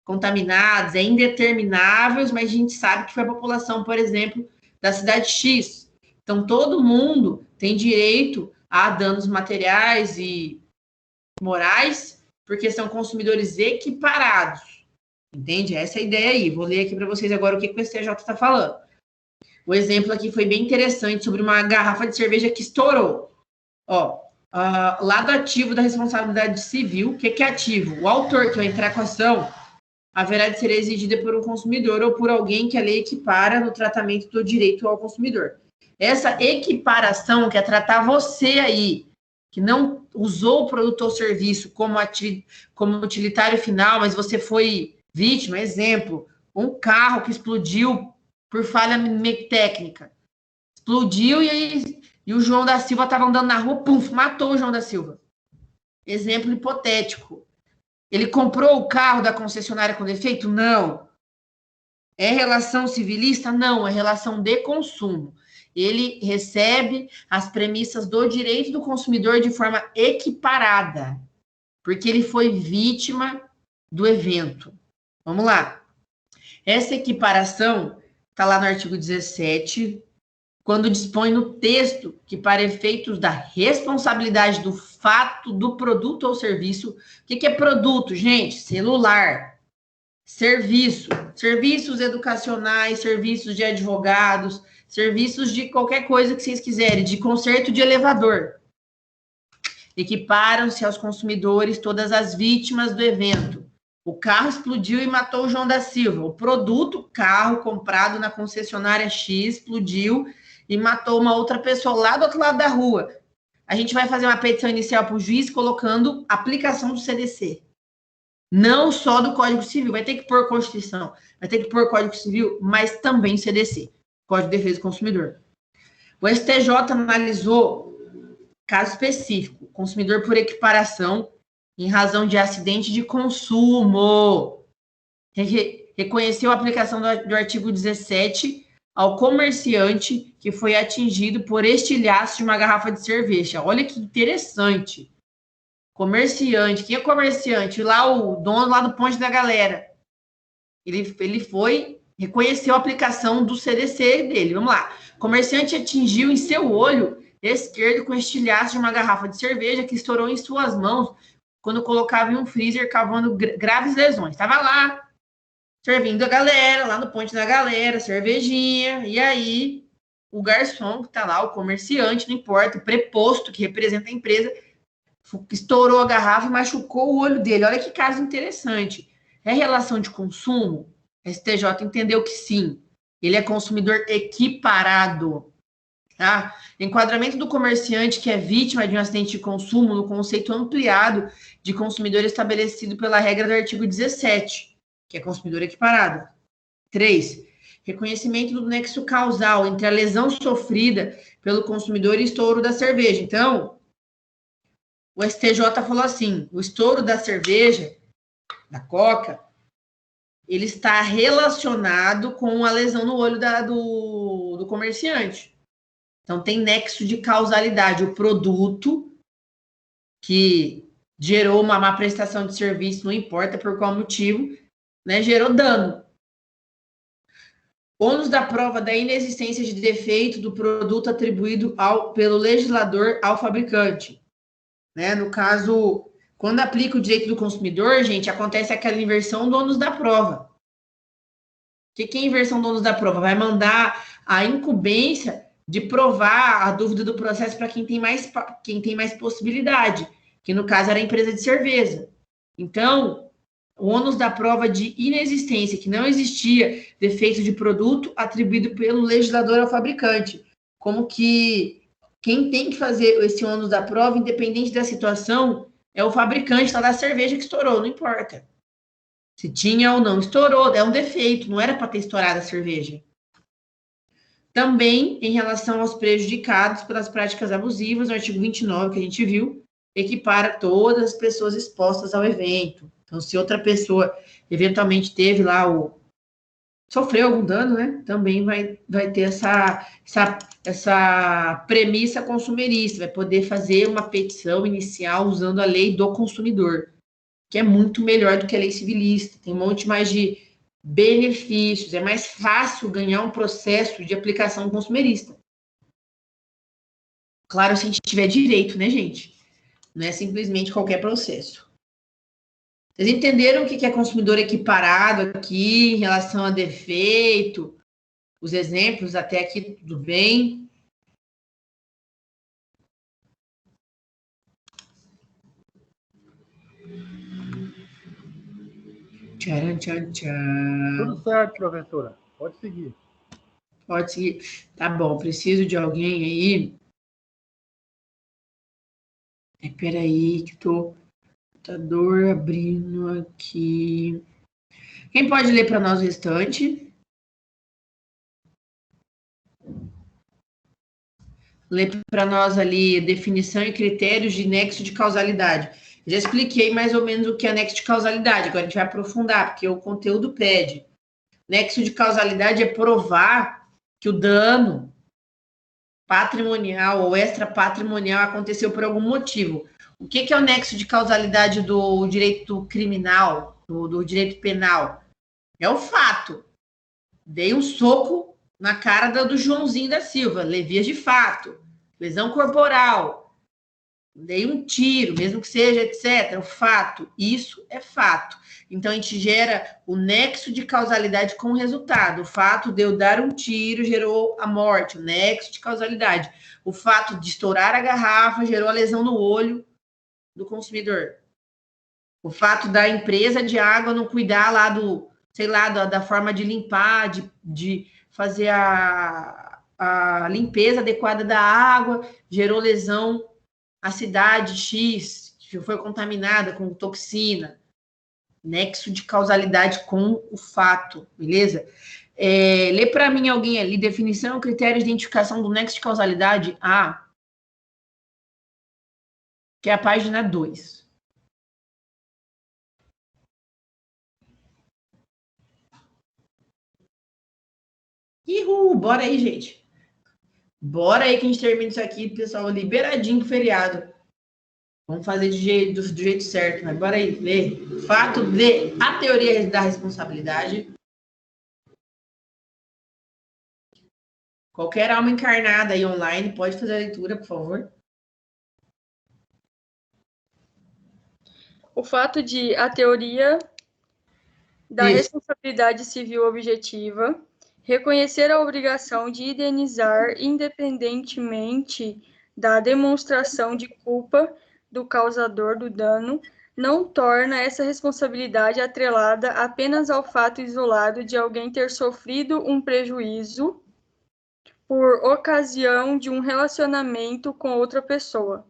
A: contaminadas, é indeterminável, mas a gente sabe que foi a população, por exemplo, da cidade X. Então, todo mundo tem direito a danos materiais e morais, porque são consumidores equiparados. Entende? Essa é a ideia aí. Vou ler aqui para vocês agora o que o STJ está falando. O exemplo aqui foi bem interessante sobre uma garrafa de cerveja que estourou. Lado ativo da responsabilidade civil. O que é ativo? O autor que vai entrar com a ação haverá de ser exigida por um consumidor ou por alguém que a lei equipara no tratamento do direito ao consumidor. Essa equiparação quer tratar você aí, que não usou o produto ou serviço como utilitário final, mas você foi vítima. Exemplo, um carro que explodiu por falha técnica. Explodiu e o João da Silva estava andando na rua, pum, matou o João da Silva. Exemplo hipotético. Ele comprou o carro da concessionária com defeito? Não. É relação civilista? Não, é relação de consumo. Ele recebe as premissas do direito do consumidor de forma equiparada, porque ele foi vítima do evento. Vamos lá. Essa equiparação está lá no artigo 17, quando dispõe no texto que, para efeitos da responsabilidade do fato do produto ou serviço, o que é produto, gente? Celular, serviço, serviços educacionais, serviços de advogados, serviços de qualquer coisa que vocês quiserem, de conserto de elevador. Equiparam-se aos consumidores todas as vítimas do evento. O carro explodiu e matou o João da Silva. O produto, carro comprado na concessionária X, explodiu e matou uma outra pessoa lá do outro lado da rua. A gente vai fazer uma petição inicial para o juiz colocando aplicação do CDC. Não só do Código Civil, vai ter que pôr Constituição, vai ter que pôr Código Civil, mas também CDC, Código de Defesa do Consumidor. O STJ analisou caso específico, consumidor por equiparação em razão de acidente de consumo. Reconheceu a aplicação do artigo 17 ao comerciante que foi atingido por estilhaço de uma garrafa de cerveja. Olha que interessante. Comerciante. Quem é comerciante? Lá o dono lá do Ponte da Galera. Ele foi, reconheceu a aplicação do CDC dele. Vamos lá. Comerciante atingiu em seu olho esquerdo com estilhaço de uma garrafa de cerveja que estourou em suas mãos quando colocava em um freezer, causando graves lesões. Estava lá, servindo a galera, lá no Ponte da Galera, cervejinha, e aí o garçom que está lá, o comerciante, não importa, o preposto que representa a empresa, estourou a garrafa e machucou o olho dele. Olha que caso interessante. É relação de consumo? A STJ entendeu que sim. Ele é consumidor equiparado. Tá? Enquadramento do comerciante que é vítima de um acidente de consumo no conceito ampliado de consumidor estabelecido pela regra do artigo 17, que é consumidor equiparado. 3. Reconhecimento do nexo causal entre a lesão sofrida pelo consumidor e estouro da cerveja. Então, o STJ falou assim, o estouro da cerveja, da Coca, ele está relacionado com a lesão no olho do comerciante. Então, tem nexo de causalidade. O produto que gerou uma má prestação de serviço, não importa por qual motivo, né, gerou dano. Ônus da prova da inexistência de defeito do produto atribuído pelo legislador ao fabricante. Né? No caso, quando aplica o direito do consumidor, gente, acontece aquela inversão do ônus da prova. O que é a inversão do ônus da prova? Vai mandar a incumbência de provar a dúvida do processo para quem tem mais possibilidade, que no caso era a empresa de cerveja. Então, o ônus da prova de inexistência, que não existia defeito de produto atribuído pelo legislador ao fabricante. Como que quem tem que fazer esse ônus da prova, independente da situação, é o fabricante lá da cerveja que estourou, não importa. Se tinha ou não, estourou, é um defeito, não era para ter estourado a cerveja. Também, em relação aos prejudicados pelas práticas abusivas, o artigo 29, que a gente viu, equipara todas as pessoas expostas ao evento. Então, se outra pessoa eventualmente teve lá sofreu algum dano, né? Também vai ter essa premissa consumerista, vai poder fazer uma petição inicial usando a lei do consumidor, que é muito melhor do que a lei civilista, tem um monte mais de benefícios, é mais fácil ganhar um processo de aplicação consumerista. Claro, se a gente tiver direito, né, gente? Não é simplesmente qualquer processo. Vocês entenderam o que é consumidor equiparado aqui, em relação a defeito? Os exemplos até aqui, tudo bem? Tcharam, tcharam, tcharam.
D: Tudo certo, professora. Pode seguir.
A: Pode seguir. Tá bom, preciso de alguém aí. Peraí, que tô... Computador abrindo aqui. Quem pode ler para nós o restante? Lê para nós ali definição e critérios de nexo de causalidade. Já expliquei mais ou menos o que é nexo de causalidade, agora a gente vai aprofundar, porque o conteúdo pede. Nexo de causalidade é provar que o dano patrimonial ou extrapatrimonial aconteceu por algum motivo. O que é o nexo de causalidade do direito criminal, do direito penal? É o fato. Dei um soco na cara do Joãozinho da Silva, levias de fato, lesão corporal, dei um tiro, mesmo que seja, etc. O fato, isso é fato. Então, a gente gera o nexo de causalidade com o resultado. O fato de eu dar um tiro gerou a morte, o nexo de causalidade. O fato de estourar a garrafa gerou a lesão no olho do consumidor. O fato da empresa de água não cuidar lá da forma de limpar, de fazer a limpeza adequada da água, gerou lesão à cidade X, que foi contaminada com toxina. Nexo de causalidade com o fato, beleza? Lê para mim alguém ali, definição, critério de identificação do nexo de causalidade, que é a página 2. Uhul, bora aí, gente. Bora aí que a gente termina isso aqui, pessoal, liberadinho pro feriado. Vamos fazer do jeito certo, mas bora aí, lê. Fato de a teoria da responsabilidade. Qualquer alma encarnada aí online pode fazer a leitura, por favor.
E: O fato de a teoria da responsabilidade civil objetiva reconhecer a obrigação de indenizar independentemente da demonstração de culpa do causador do dano, não torna essa responsabilidade atrelada apenas ao fato isolado de alguém ter sofrido um prejuízo por ocasião de um relacionamento com outra pessoa.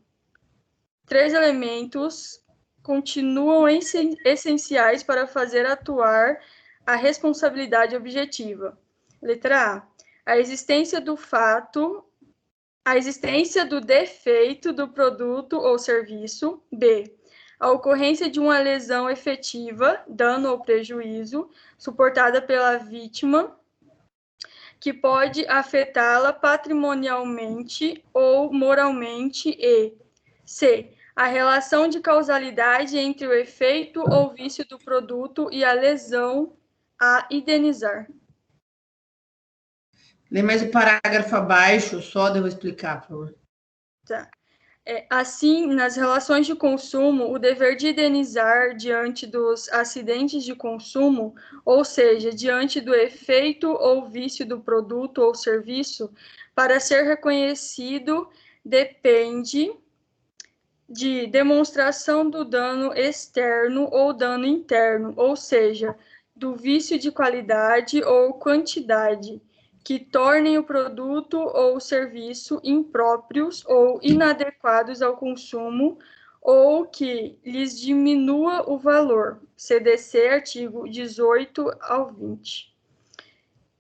E: 3 elementos continuam essenciais para fazer atuar a responsabilidade objetiva. Letra A. A existência do fato, a existência do defeito do produto ou serviço. B. A ocorrência de uma lesão efetiva, dano ou prejuízo, suportada pela vítima, que pode afetá-la patrimonialmente ou moralmente. E C. A relação de causalidade entre o efeito ou vício do produto e a lesão a indenizar.
A: Lê mais o parágrafo abaixo, só eu vou explicar, por favor.
E: Tá. Assim, nas relações de consumo, o dever de indenizar diante dos acidentes de consumo, ou seja, diante do efeito ou vício do produto ou serviço, para ser reconhecido, depende de demonstração do dano externo ou dano interno, ou seja, do vício de qualidade ou quantidade, que tornem o produto ou o serviço impróprios ou inadequados ao consumo, ou que lhes diminua o valor. CDC, artigo 18 ao 20.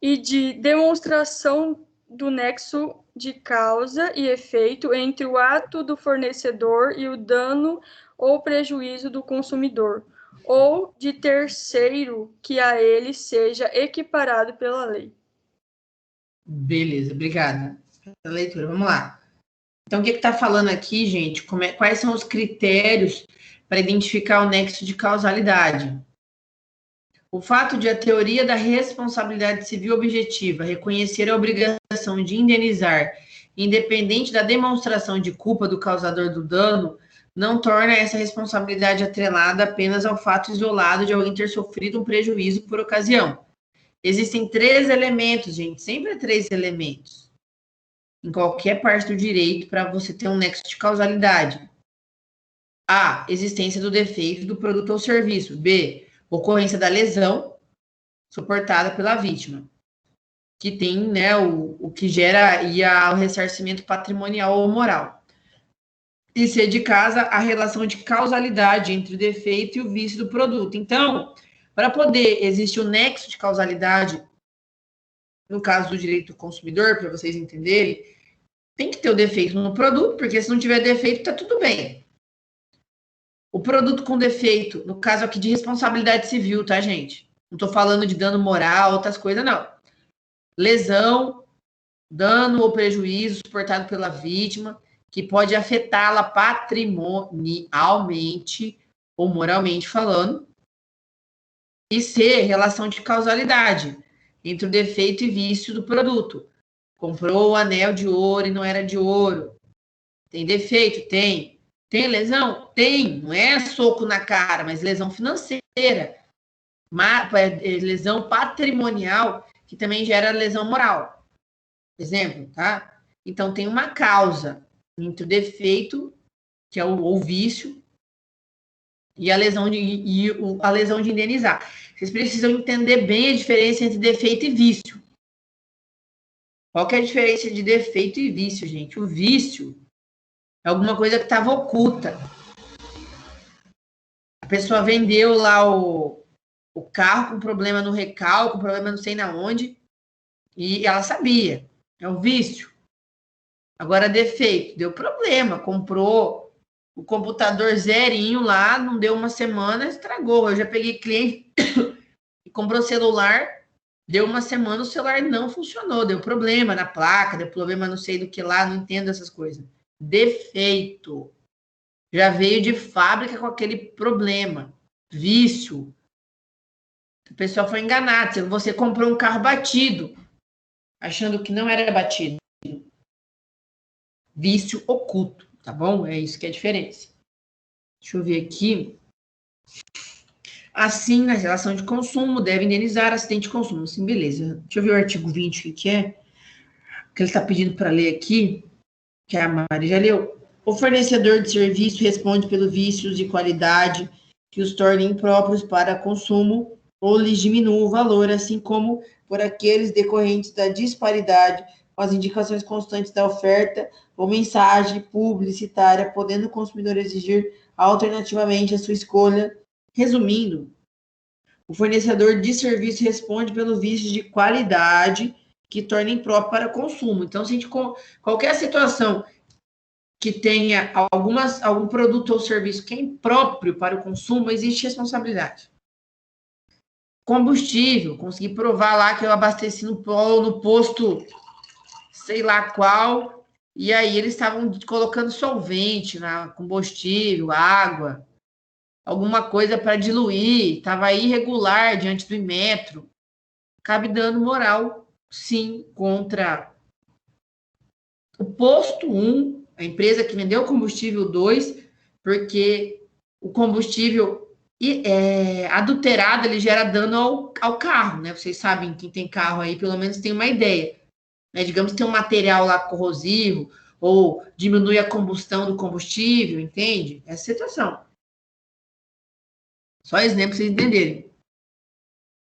E: E de demonstração do nexo de causa e efeito entre o ato do fornecedor e o dano ou prejuízo do consumidor, ou de terceiro que a ele seja equiparado pela lei.
A: Beleza, obrigada pela leitura. Vamos lá. Então, o que está falando aqui, gente? Quais são os critérios para identificar o nexo de causalidade? O fato de a teoria da responsabilidade civil objetiva reconhecer a obrigação de indenizar, independente da demonstração de culpa do causador do dano, não torna essa responsabilidade atrelada apenas ao fato isolado de alguém ter sofrido um prejuízo por ocasião. Existem 3 elementos, gente, sempre 3 elementos, em qualquer parte do direito, para você ter um nexo de causalidade. A, existência do defeito do produto ou serviço. B, ocorrência da lesão suportada pela vítima, que tem, né, o que gera o ressarcimento patrimonial ou moral. E C, de casa, a relação de causalidade entre o defeito e o vício do produto. Então, para poder existir o nexo de causalidade, no caso do direito do consumidor, para vocês entenderem, tem que ter o defeito no produto, porque se não tiver defeito, está tudo bem. O produto com defeito, no caso aqui de responsabilidade civil, tá, gente? Não estou falando de dano moral, outras coisas, não. Lesão, dano ou prejuízo suportado pela vítima, que pode afetá-la patrimonialmente ou moralmente falando, e C, relação de causalidade entre o defeito e vício do produto. Comprou o anel de ouro e não era de ouro. Tem defeito? Tem. Tem lesão? Tem. Não é soco na cara, mas lesão financeira. Lesão patrimonial, que também gera lesão moral. Exemplo, tá? Então, tem uma causa entre o defeito, que é o vício, e a lesão de indenizar. Vocês precisam entender bem a diferença entre defeito e vício. Qual que é a diferença de defeito e vício, gente? O vício é alguma coisa que estava oculta. A pessoa vendeu lá o carro com problema no recalque, com problema não sei na onde, e ela sabia. É o vício. Agora, defeito. Deu problema. Comprou o computador zerinho lá, não deu uma semana, estragou. Eu já peguei cliente que comprou celular, deu uma semana, o celular não funcionou, deu problema na placa, deu problema não sei do que lá, não entendo essas coisas. Defeito. Já veio de fábrica com aquele problema. Vício. O pessoal foi enganado. Você comprou um carro batido, achando que não era batido. Vício oculto. Tá bom? É isso que é a diferença. Deixa eu ver aqui. Assim, na relação de consumo, deve indenizar acidente de consumo. Assim, beleza. Deixa eu ver o artigo 20, o que é. O que ele está pedindo para ler aqui, que a Mari já leu. O fornecedor de serviço responde pelos vícios de qualidade que os tornem impróprios para consumo ou lhes diminua o valor, assim como por aqueles decorrentes da disparidade com as indicações constantes da oferta ou mensagem publicitária, podendo o consumidor exigir alternativamente a sua escolha. Resumindo, o fornecedor de serviço responde pelo vício de qualidade que torna impróprio para consumo. Então, se a gente, qualquer situação que tenha algum produto ou serviço que é impróprio para o consumo, existe responsabilidade. Combustível, consegui provar lá que eu abasteci no posto sei lá qual, e aí eles estavam colocando solvente na combustível, água, alguma coisa para diluir, estava irregular diante do Inmetro. Cabe dano moral, sim, contra o posto 1, a empresa que vendeu o combustível 2, porque o combustível adulterado, ele gera dano ao carro, né? Vocês sabem, quem tem carro aí, pelo menos tem uma ideia. Né? Digamos que tem um material lá corrosivo, ou diminui a combustão do combustível, entende? Essa situação. Só exemplo para vocês entenderem.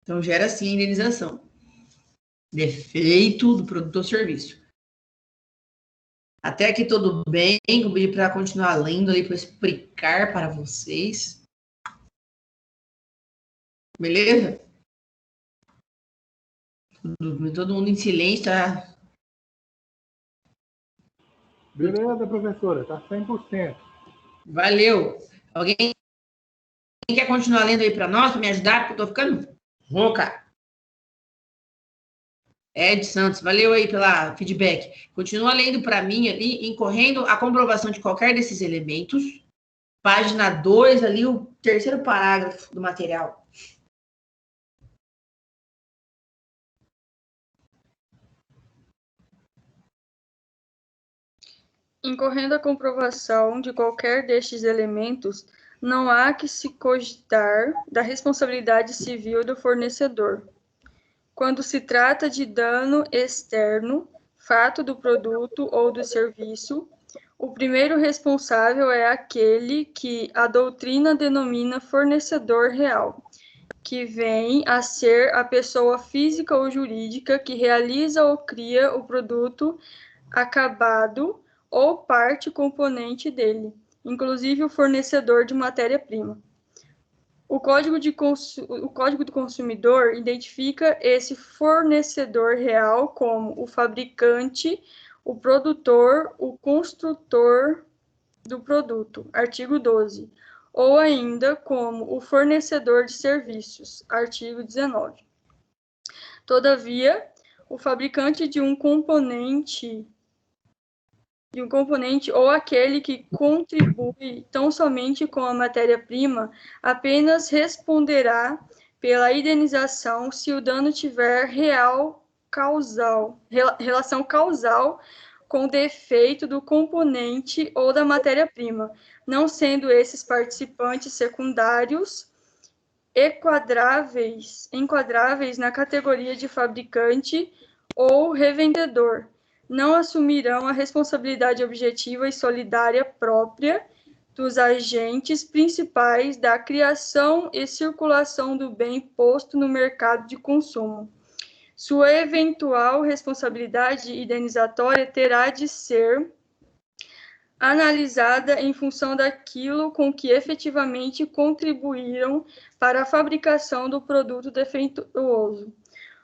A: Então, gera sim a indenização. Defeito do produto ou serviço. Até aqui tudo bem. Vou pedir para continuar lendo aí para explicar para vocês. Beleza? Todo mundo em silêncio, tá?
D: Beleza, professora, tá 100%.
A: Valeu. Alguém quer continuar lendo aí para nós, para me ajudar? Porque eu tô ficando rouca. Ed Santos, valeu aí pela feedback. Continua lendo para mim ali, incorrendo a comprovação de qualquer desses elementos. Página 2, ali, o terceiro parágrafo do material.
E: Incorrendo a comprovação de qualquer destes elementos, não há que se cogitar da responsabilidade civil do fornecedor. Quando se trata de dano externo, fato do produto ou do serviço, o primeiro responsável é aquele que a doutrina denomina fornecedor real, que vem a ser a pessoa física ou jurídica que realiza ou cria o produto acabado ou parte componente dele, inclusive o fornecedor de matéria-prima. O Código do Consumidor identifica esse fornecedor real como o fabricante, o produtor, o construtor do produto. Artigo 12. ou ainda como o fornecedor de serviços, artigo 19. Todavia, o fabricante de um componente ou aquele que contribui tão somente com a matéria-prima apenas responderá pela indenização se o dano tiver relação causal com o defeito do componente ou da matéria-prima, não sendo esses participantes secundários enquadráveis na categoria de fabricante ou revendedor, não assumirão a responsabilidade objetiva e solidária própria dos agentes principais da criação e circulação do bem posto no mercado de consumo. Sua eventual responsabilidade indenizatória terá de ser analisada em função daquilo com que efetivamente contribuíram para a fabricação do produto defeituoso.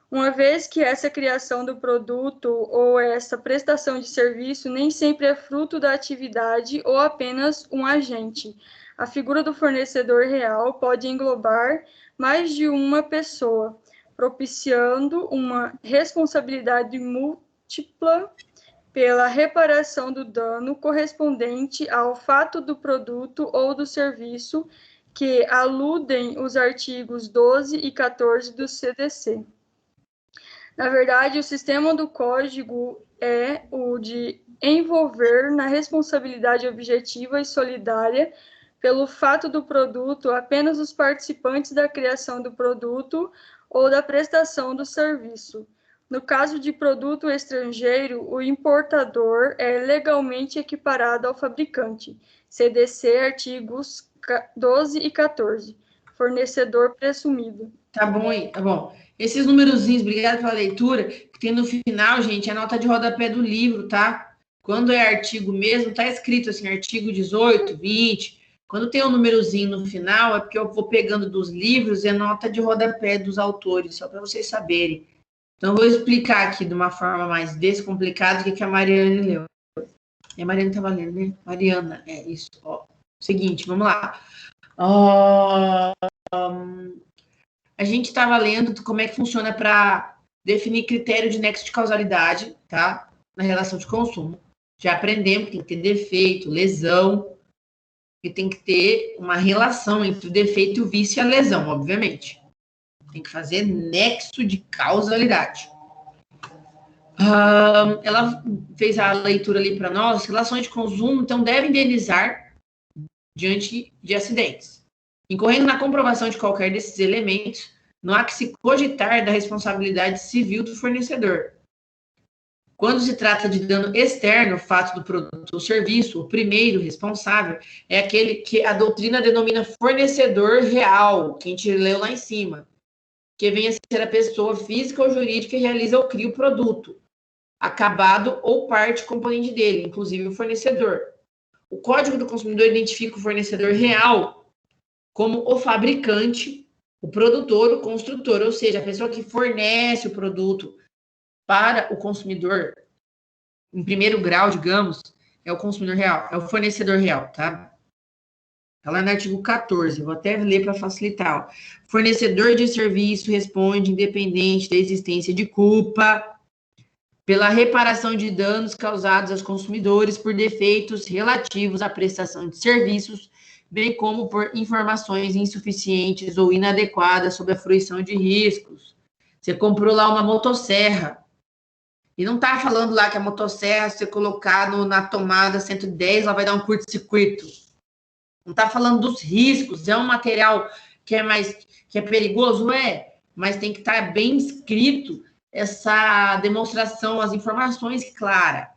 E: Uma vez que essa criação do produto ou essa prestação de serviço nem sempre é fruto da atividade ou apenas um agente. A figura do fornecedor real pode englobar mais de uma pessoa, propiciando uma responsabilidade múltipla pela reparação do dano correspondente ao fato do produto ou do serviço que aludem os artigos 12 e 14 do CDC. Na verdade, o sistema do código é o de envolver na responsabilidade objetiva e solidária pelo fato do produto apenas os participantes da criação do produto ou da prestação do serviço. No caso de produto estrangeiro, o importador é legalmente equiparado ao fabricante. CDC, artigos 12 e 14. Fornecedor presumido.
A: Tá bom aí, tá bom. Esses numerozinhos, obrigado pela leitura, que tem no final, gente, é a nota de rodapé do livro, tá? Quando é artigo mesmo, tá escrito assim, artigo 18, 20. Quando tem um numerozinho no final, é porque eu vou pegando dos livros e é nota de rodapé dos autores, só para vocês saberem. Então, eu vou explicar aqui de uma forma mais descomplicada o que a Mariana leu. É a Mariana que estava lendo, né? Mariana, é isso. Ó. Seguinte, vamos lá. A gente estava lendo como é que funciona para definir critério de nexo de causalidade, tá? Na relação de consumo. Já aprendemos que tem que ter defeito, lesão, e tem que ter uma relação entre o defeito e o vício e a lesão, obviamente. Tem que fazer nexo de causalidade. Ela fez a leitura ali para nós. Relações de consumo, então, devem indenizar diante de acidentes. Incorrendo na comprovação de qualquer desses elementos, não há que se cogitar da responsabilidade civil do fornecedor. Quando se trata de dano externo, fato do produto ou serviço, o primeiro responsável é aquele que a doutrina denomina fornecedor real, que a gente leu lá em cima, que vem a ser a pessoa física ou jurídica que realiza ou cria o produto, acabado ou parte componente dele, inclusive o fornecedor. O Código do Consumidor identifica o fornecedor real como o fabricante, o produtor, o construtor, ou seja, a pessoa que fornece o produto para o consumidor, em primeiro grau, digamos, é o consumidor real, é o fornecedor real, tá? Está lá no artigo 14, vou até ler para facilitar. Ó. Fornecedor de serviço responde, independente da existência de culpa, pela reparação de danos causados aos consumidores por defeitos relativos à prestação de serviços, bem como por informações insuficientes ou inadequadas sobre a fruição de riscos. Você comprou lá uma motosserra, e não está falando lá que a motosserra, se você colocar na tomada 110, ela vai dar um curto-circuito. Não está falando dos riscos, é um material que é perigoso, mas tem que estar bem escrito essa demonstração, as informações claras.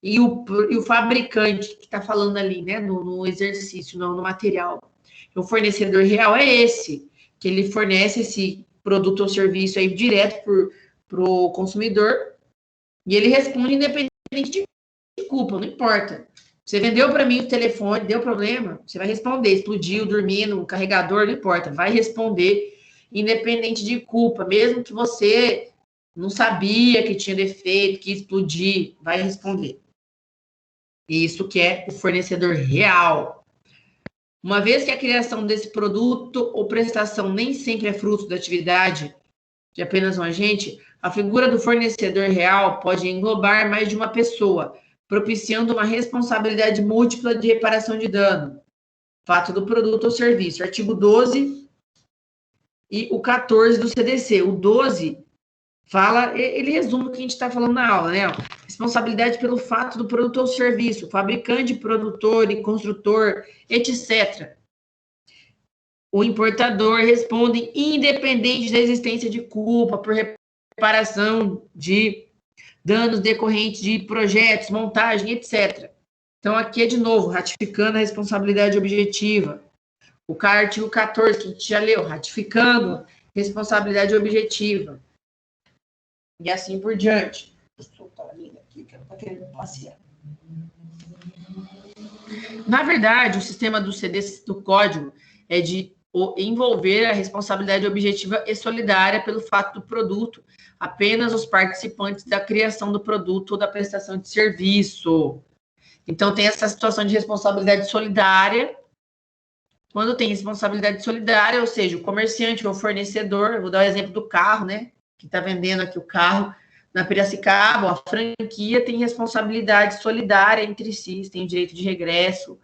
A: E o fabricante que está falando ali, né, no exercício, no material. O fornecedor real é esse, que ele fornece esse produto ou serviço aí direto para o consumidor, e ele responde independente de culpa, não importa. Você vendeu para mim o telefone, deu problema, você vai responder. Explodiu, dormindo, um carregador, não importa. Vai responder, independente de culpa. Mesmo que você não sabia que tinha defeito, que ia explodir, vai responder. Isso que é o fornecedor real. Uma vez que a criação desse produto ou prestação nem sempre é fruto da atividade de apenas um agente, a figura do fornecedor real pode englobar mais de uma pessoa, propiciando uma responsabilidade múltipla de reparação de dano. Fato do produto ou serviço. Artigo 12 e o 14 do CDC. O 12 fala, ele resume o que a gente está falando na aula, né? Responsabilidade pelo fato do produto ou serviço, fabricante, produtor e construtor, etc. O importador responde independente da existência de culpa por reparação de danos decorrentes de projetos, montagem, etc. Então, aqui é de novo, ratificando a responsabilidade objetiva. O artigo 14, que a gente já leu, ratificando responsabilidade objetiva. E assim por diante. Vou soltar a linha aqui, que ela está querendo passear. Na verdade, o sistema do CDC do código é de envolver a responsabilidade objetiva e solidária pelo fato do produto, apenas os participantes da criação do produto ou da prestação de serviço. Então, tem essa situação de responsabilidade solidária. Quando tem responsabilidade solidária, ou seja, o comerciante ou o fornecedor, vou dar o exemplo do carro, né? Que está vendendo aqui o carro na Piracicaba, a franquia tem responsabilidade solidária entre si, tem direito de regresso.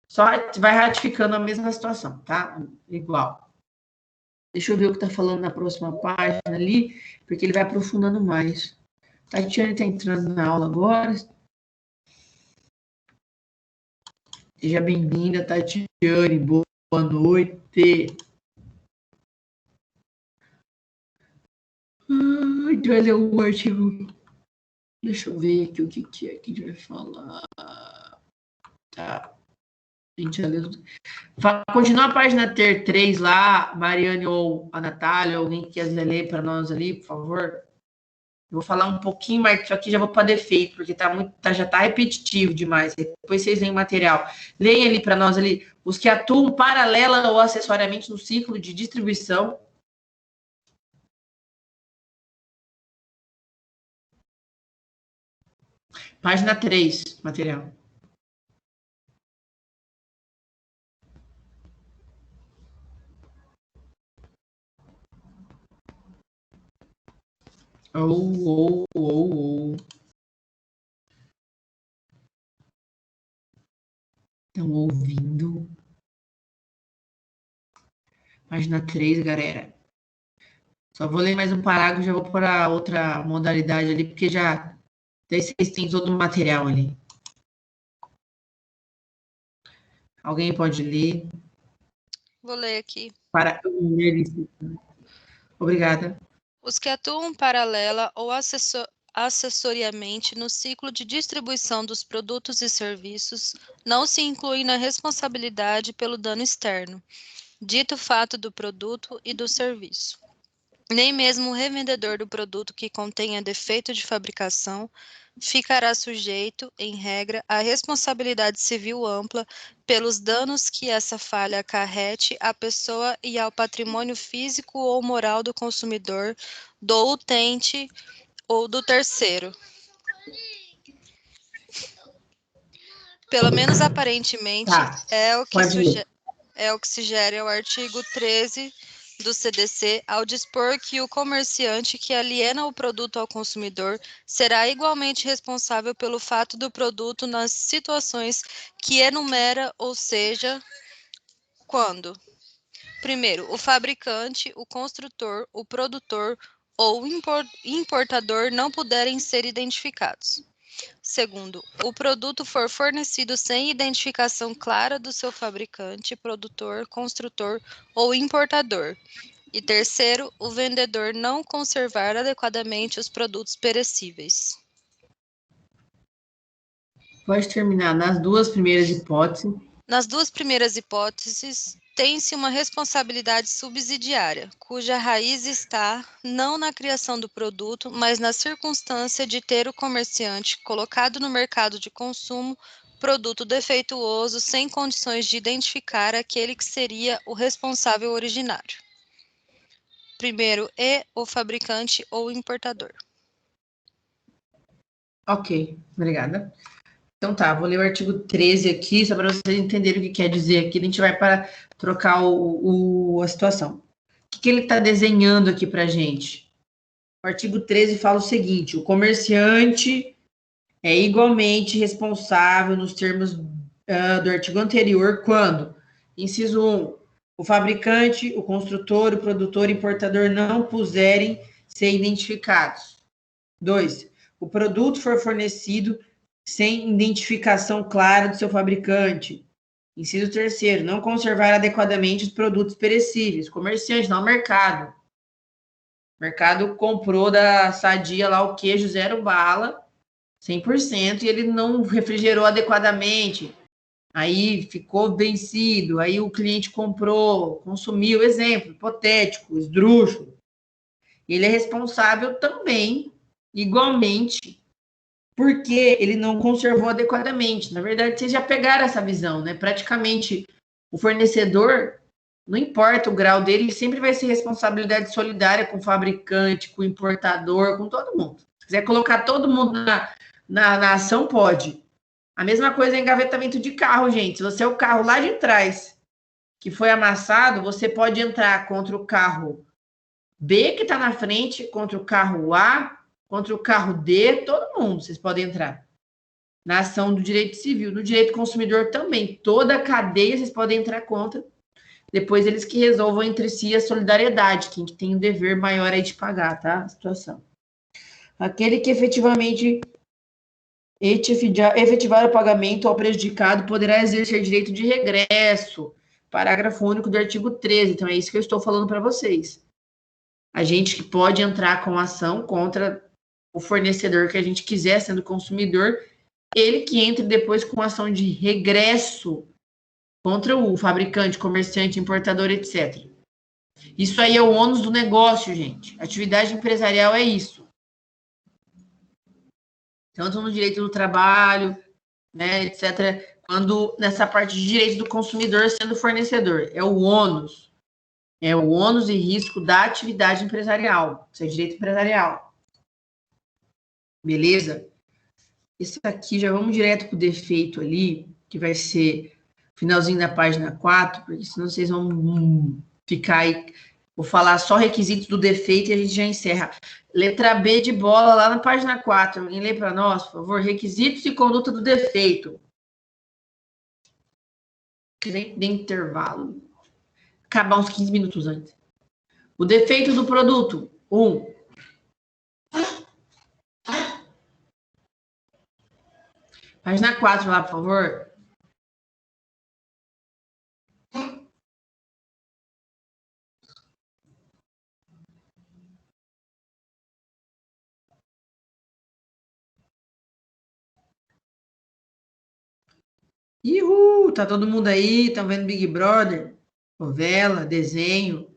A: Só vai ratificando a mesma situação, tá? Igual. Deixa eu ver o que está falando na próxima página ali, porque ele vai aprofundando mais. Tatiane está entrando na aula agora. Seja bem-vinda, Tatiane. Boa noite. Olha o artigo. Deixa eu ver aqui o que é que a gente vai falar. Tá. A gente já leu. Continua a página 3 lá, Mariane ou a Natália, alguém que quer ler para nós ali, por favor. Eu vou falar um pouquinho mais, isso aqui já vou para defeito, porque já está repetitivo demais. Depois vocês leem o material. Leem ali para nós ali, os que atuam paralela ou acessoriamente no ciclo de distribuição. Página 3, material. Estão ouvindo? Página 3, galera. Só vou ler mais um parágrafo, já vou para outra modalidade ali, porque já vocês têm todo o material ali. Alguém pode ler?
I: Vou ler aqui.
A: Obrigada.
I: Os que atuam paralela ou acessoriamente no ciclo de distribuição dos produtos e serviços não se incluem na responsabilidade pelo dano externo, dito fato do produto e do serviço. Nem mesmo o revendedor do produto que contenha defeito de fabricação ficará sujeito, em regra, à responsabilidade civil ampla pelos danos que essa falha acarrete à pessoa e ao patrimônio físico ou moral do consumidor, do utente ou do terceiro. Pelo menos aparentemente, é o que sugere ao artigo 13 do CDC, ao dispor que o comerciante que aliena o produto ao consumidor será igualmente responsável pelo fato do produto nas situações que enumera, ou seja, quando: primeiro, o fabricante, o construtor, o produtor ou o importador não puderem ser identificados. Segundo, o produto for fornecido sem identificação clara do seu fabricante, produtor, construtor ou importador. E terceiro, o vendedor não conservar adequadamente os produtos perecíveis.
A: Pode terminar nas duas primeiras hipóteses.
I: Nas duas primeiras hipóteses, tem-se uma responsabilidade subsidiária, cuja raiz está não na criação do produto, mas na circunstância de ter o comerciante colocado no mercado de consumo produto defeituoso sem condições de identificar aquele que seria o responsável originário. Primeiro, o fabricante ou importador.
A: Ok, obrigada. Então tá, vou ler o artigo 13 aqui, só para vocês entenderem o que quer dizer aqui. A gente vai para trocar a situação. O que ele está desenhando aqui para a gente? O artigo 13 fala o seguinte: o comerciante é igualmente responsável nos termos do artigo anterior quando, inciso 1, o fabricante, o construtor, o produtor e o importador não puserem ser identificados. 2, o produto for fornecido sem identificação clara do seu fabricante. Inciso 3, não conservar adequadamente os produtos perecíveis. Comerciante, não mercado. O mercado comprou da Sadia lá o queijo 0 bala, 100%, e ele não refrigerou adequadamente. Aí ficou vencido, aí o cliente comprou, consumiu, exemplo, hipotético, esdrúxulo. Ele é responsável também, igualmente, porque ele não conservou adequadamente. Na verdade, vocês já pegaram essa visão, né? Praticamente, o fornecedor, não importa o grau dele, sempre vai ser responsabilidade solidária com o fabricante, com o importador, com todo mundo. Se quiser colocar todo mundo na ação, pode. A mesma coisa é engavetamento de carro, gente. Se você é o carro lá de trás que foi amassado, você pode entrar contra o carro B que está na frente, contra o carro A, contra o carro D, todo mundo vocês podem entrar. Na ação do direito civil, no direito consumidor também, toda a cadeia vocês podem entrar contra. Depois eles que resolvam entre si a solidariedade, quem que tem o dever maior aí de pagar, tá? A situação. Aquele que efetivamente efetivar o pagamento ao prejudicado poderá exercer direito de regresso. Parágrafo único do artigo 13. Então, é isso que eu estou falando para vocês. A gente que pode entrar com ação contra o fornecedor que a gente quiser, sendo consumidor, ele que entre depois com ação de regresso contra o fabricante, comerciante, importador, etc. Isso aí é o ônus do negócio, gente. Atividade empresarial é isso. Tanto no direito do trabalho, né, etc., quando nessa parte de direito do consumidor sendo fornecedor. É o ônus. É o ônus e risco da atividade empresarial. Isso é direito empresarial. Beleza? Isso aqui, já vamos direto para o defeito ali, que vai ser finalzinho da página 4, porque senão vocês vão ficar aí. Vou falar só requisitos do defeito e a gente já encerra. Letra B de bola, lá na página 4. Alguém lê para nós, por favor? Requisitos e conduta do defeito. De intervalo. Acabar uns 15 minutos antes. O defeito do produto. 1. Página 4 lá, por favor. Uhul, tá todo mundo aí? Estão vendo Big Brother? Novela, desenho.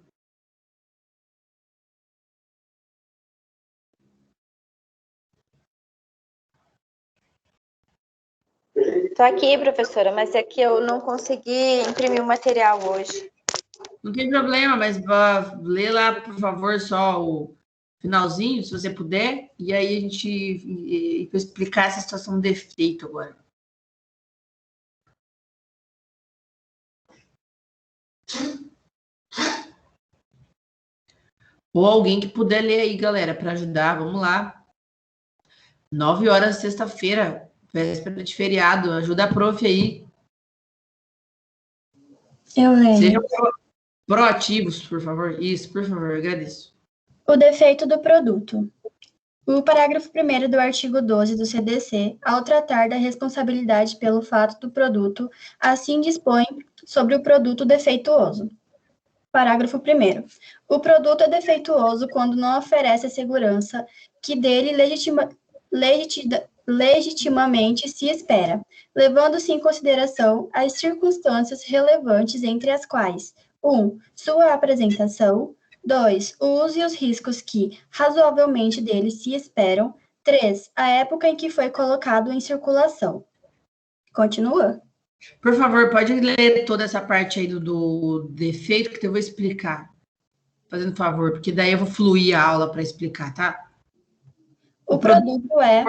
J: Tô aqui, professora, mas é que eu não consegui imprimir o material hoje.
A: Não tem problema, mas lê lá, por favor, só o finalzinho, se você puder, e aí a gente vai explicar essa situação do defeito agora. Ou alguém que puder ler aí, galera, para ajudar, vamos lá. 9 horas, sexta-feira, véspera de feriado, ajuda a prof aí.
H: Eu leio.
A: Sejam proativos, por favor. Isso, por favor, agradeço.
H: O defeito do produto. O parágrafo 1º do artigo 12 do CDC, ao tratar da responsabilidade pelo fato do produto, assim dispõe sobre o produto defeituoso. Parágrafo 1º. O produto é defeituoso quando não oferece a segurança que dele legitimamente se espera, levando-se em consideração as circunstâncias relevantes entre as quais: 1. Sua apresentação. 2. O uso e os riscos que, razoavelmente, dele se esperam. 3. A época em que foi colocado em circulação. Continua.
A: Por favor, pode ler toda essa parte aí do defeito que eu vou explicar. Fazendo favor, porque daí eu vou fluir a aula para explicar, tá?
H: O produto é...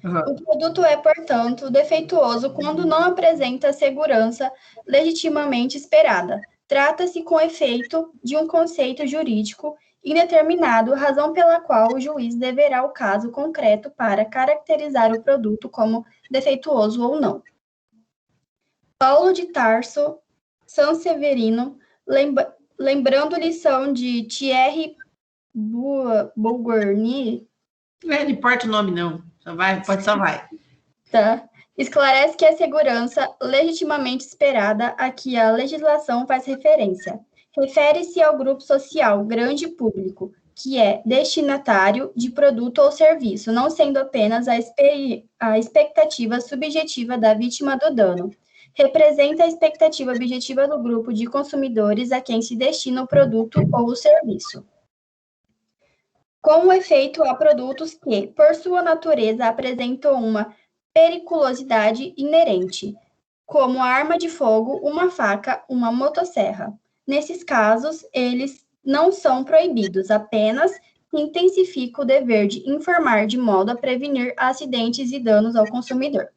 H: O produto é, portanto, defeituoso quando não apresenta a segurança legitimamente esperada. Trata-se, com efeito, de um conceito jurídico indeterminado, razão pela qual o juiz deverá o caso concreto para caracterizar o produto como defeituoso ou não. Paulo de Tarso, Sanseverino, lembrando lição de Thierry Bourgogne.
A: Não importa o nome, não. Só vai.
H: Tá. Esclarece que a segurança legitimamente esperada a que a legislação faz referência refere-se ao grupo social, grande público, que é destinatário de produto ou serviço, não sendo apenas a expectativa subjetiva da vítima do dano. Representa a expectativa objetiva do grupo de consumidores a quem se destina o produto ou o serviço. Com efeito, há produtos que, por sua natureza, apresentam uma periculosidade inerente, como a arma de fogo, uma faca, uma motosserra. Nesses casos, eles não são proibidos, apenas intensifica o dever de informar de modo a prevenir acidentes e danos ao consumidor.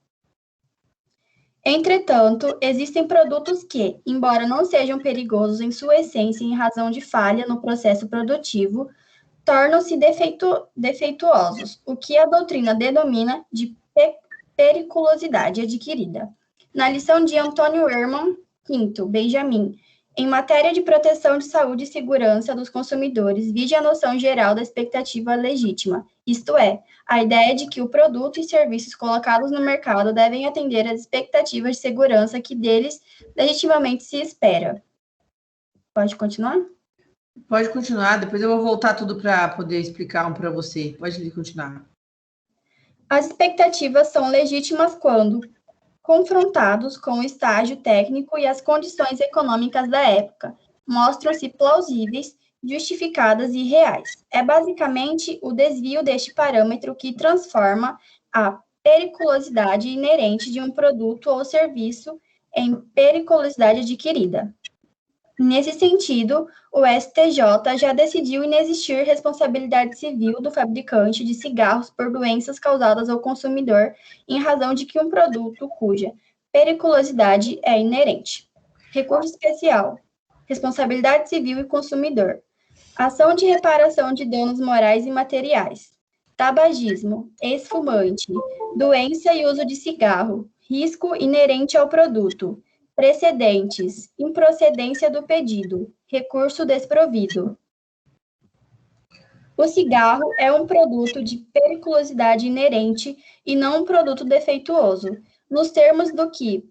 H: Entretanto, existem produtos que, embora não sejam perigosos em sua essência em razão de falha no processo produtivo, tornam-se defeituosos, o que a doutrina denomina de periculosidade adquirida. Na lição de Antônio Hermann V. Benjamin, em matéria de proteção de saúde e segurança dos consumidores, vide a noção geral da expectativa legítima, isto é, a ideia de que o produto e serviços colocados no mercado devem atender às expectativas de segurança que deles legitimamente se espera. Pode continuar?
A: Pode continuar, depois eu vou voltar tudo para poder explicar um para você. Pode continuar.
H: As expectativas são legítimas quando confrontados com o estágio técnico e as condições econômicas da época, mostram-se plausíveis, justificadas e reais. É basicamente o desvio deste parâmetro que transforma a periculosidade inerente de um produto ou serviço em periculosidade adquirida. Nesse sentido, o STJ já decidiu inexistir responsabilidade civil do fabricante de cigarros por doenças causadas ao consumidor em razão de que um produto cuja periculosidade é inerente. Recurso especial. Responsabilidade civil e consumidor. Ação de reparação de danos morais e materiais. Tabagismo, ex-fumante, doença e uso de cigarro, risco inerente ao produto. Precedentes, improcedência do pedido, recurso desprovido. O cigarro é um produto de periculosidade inerente e não um produto defeituoso, nos termos do que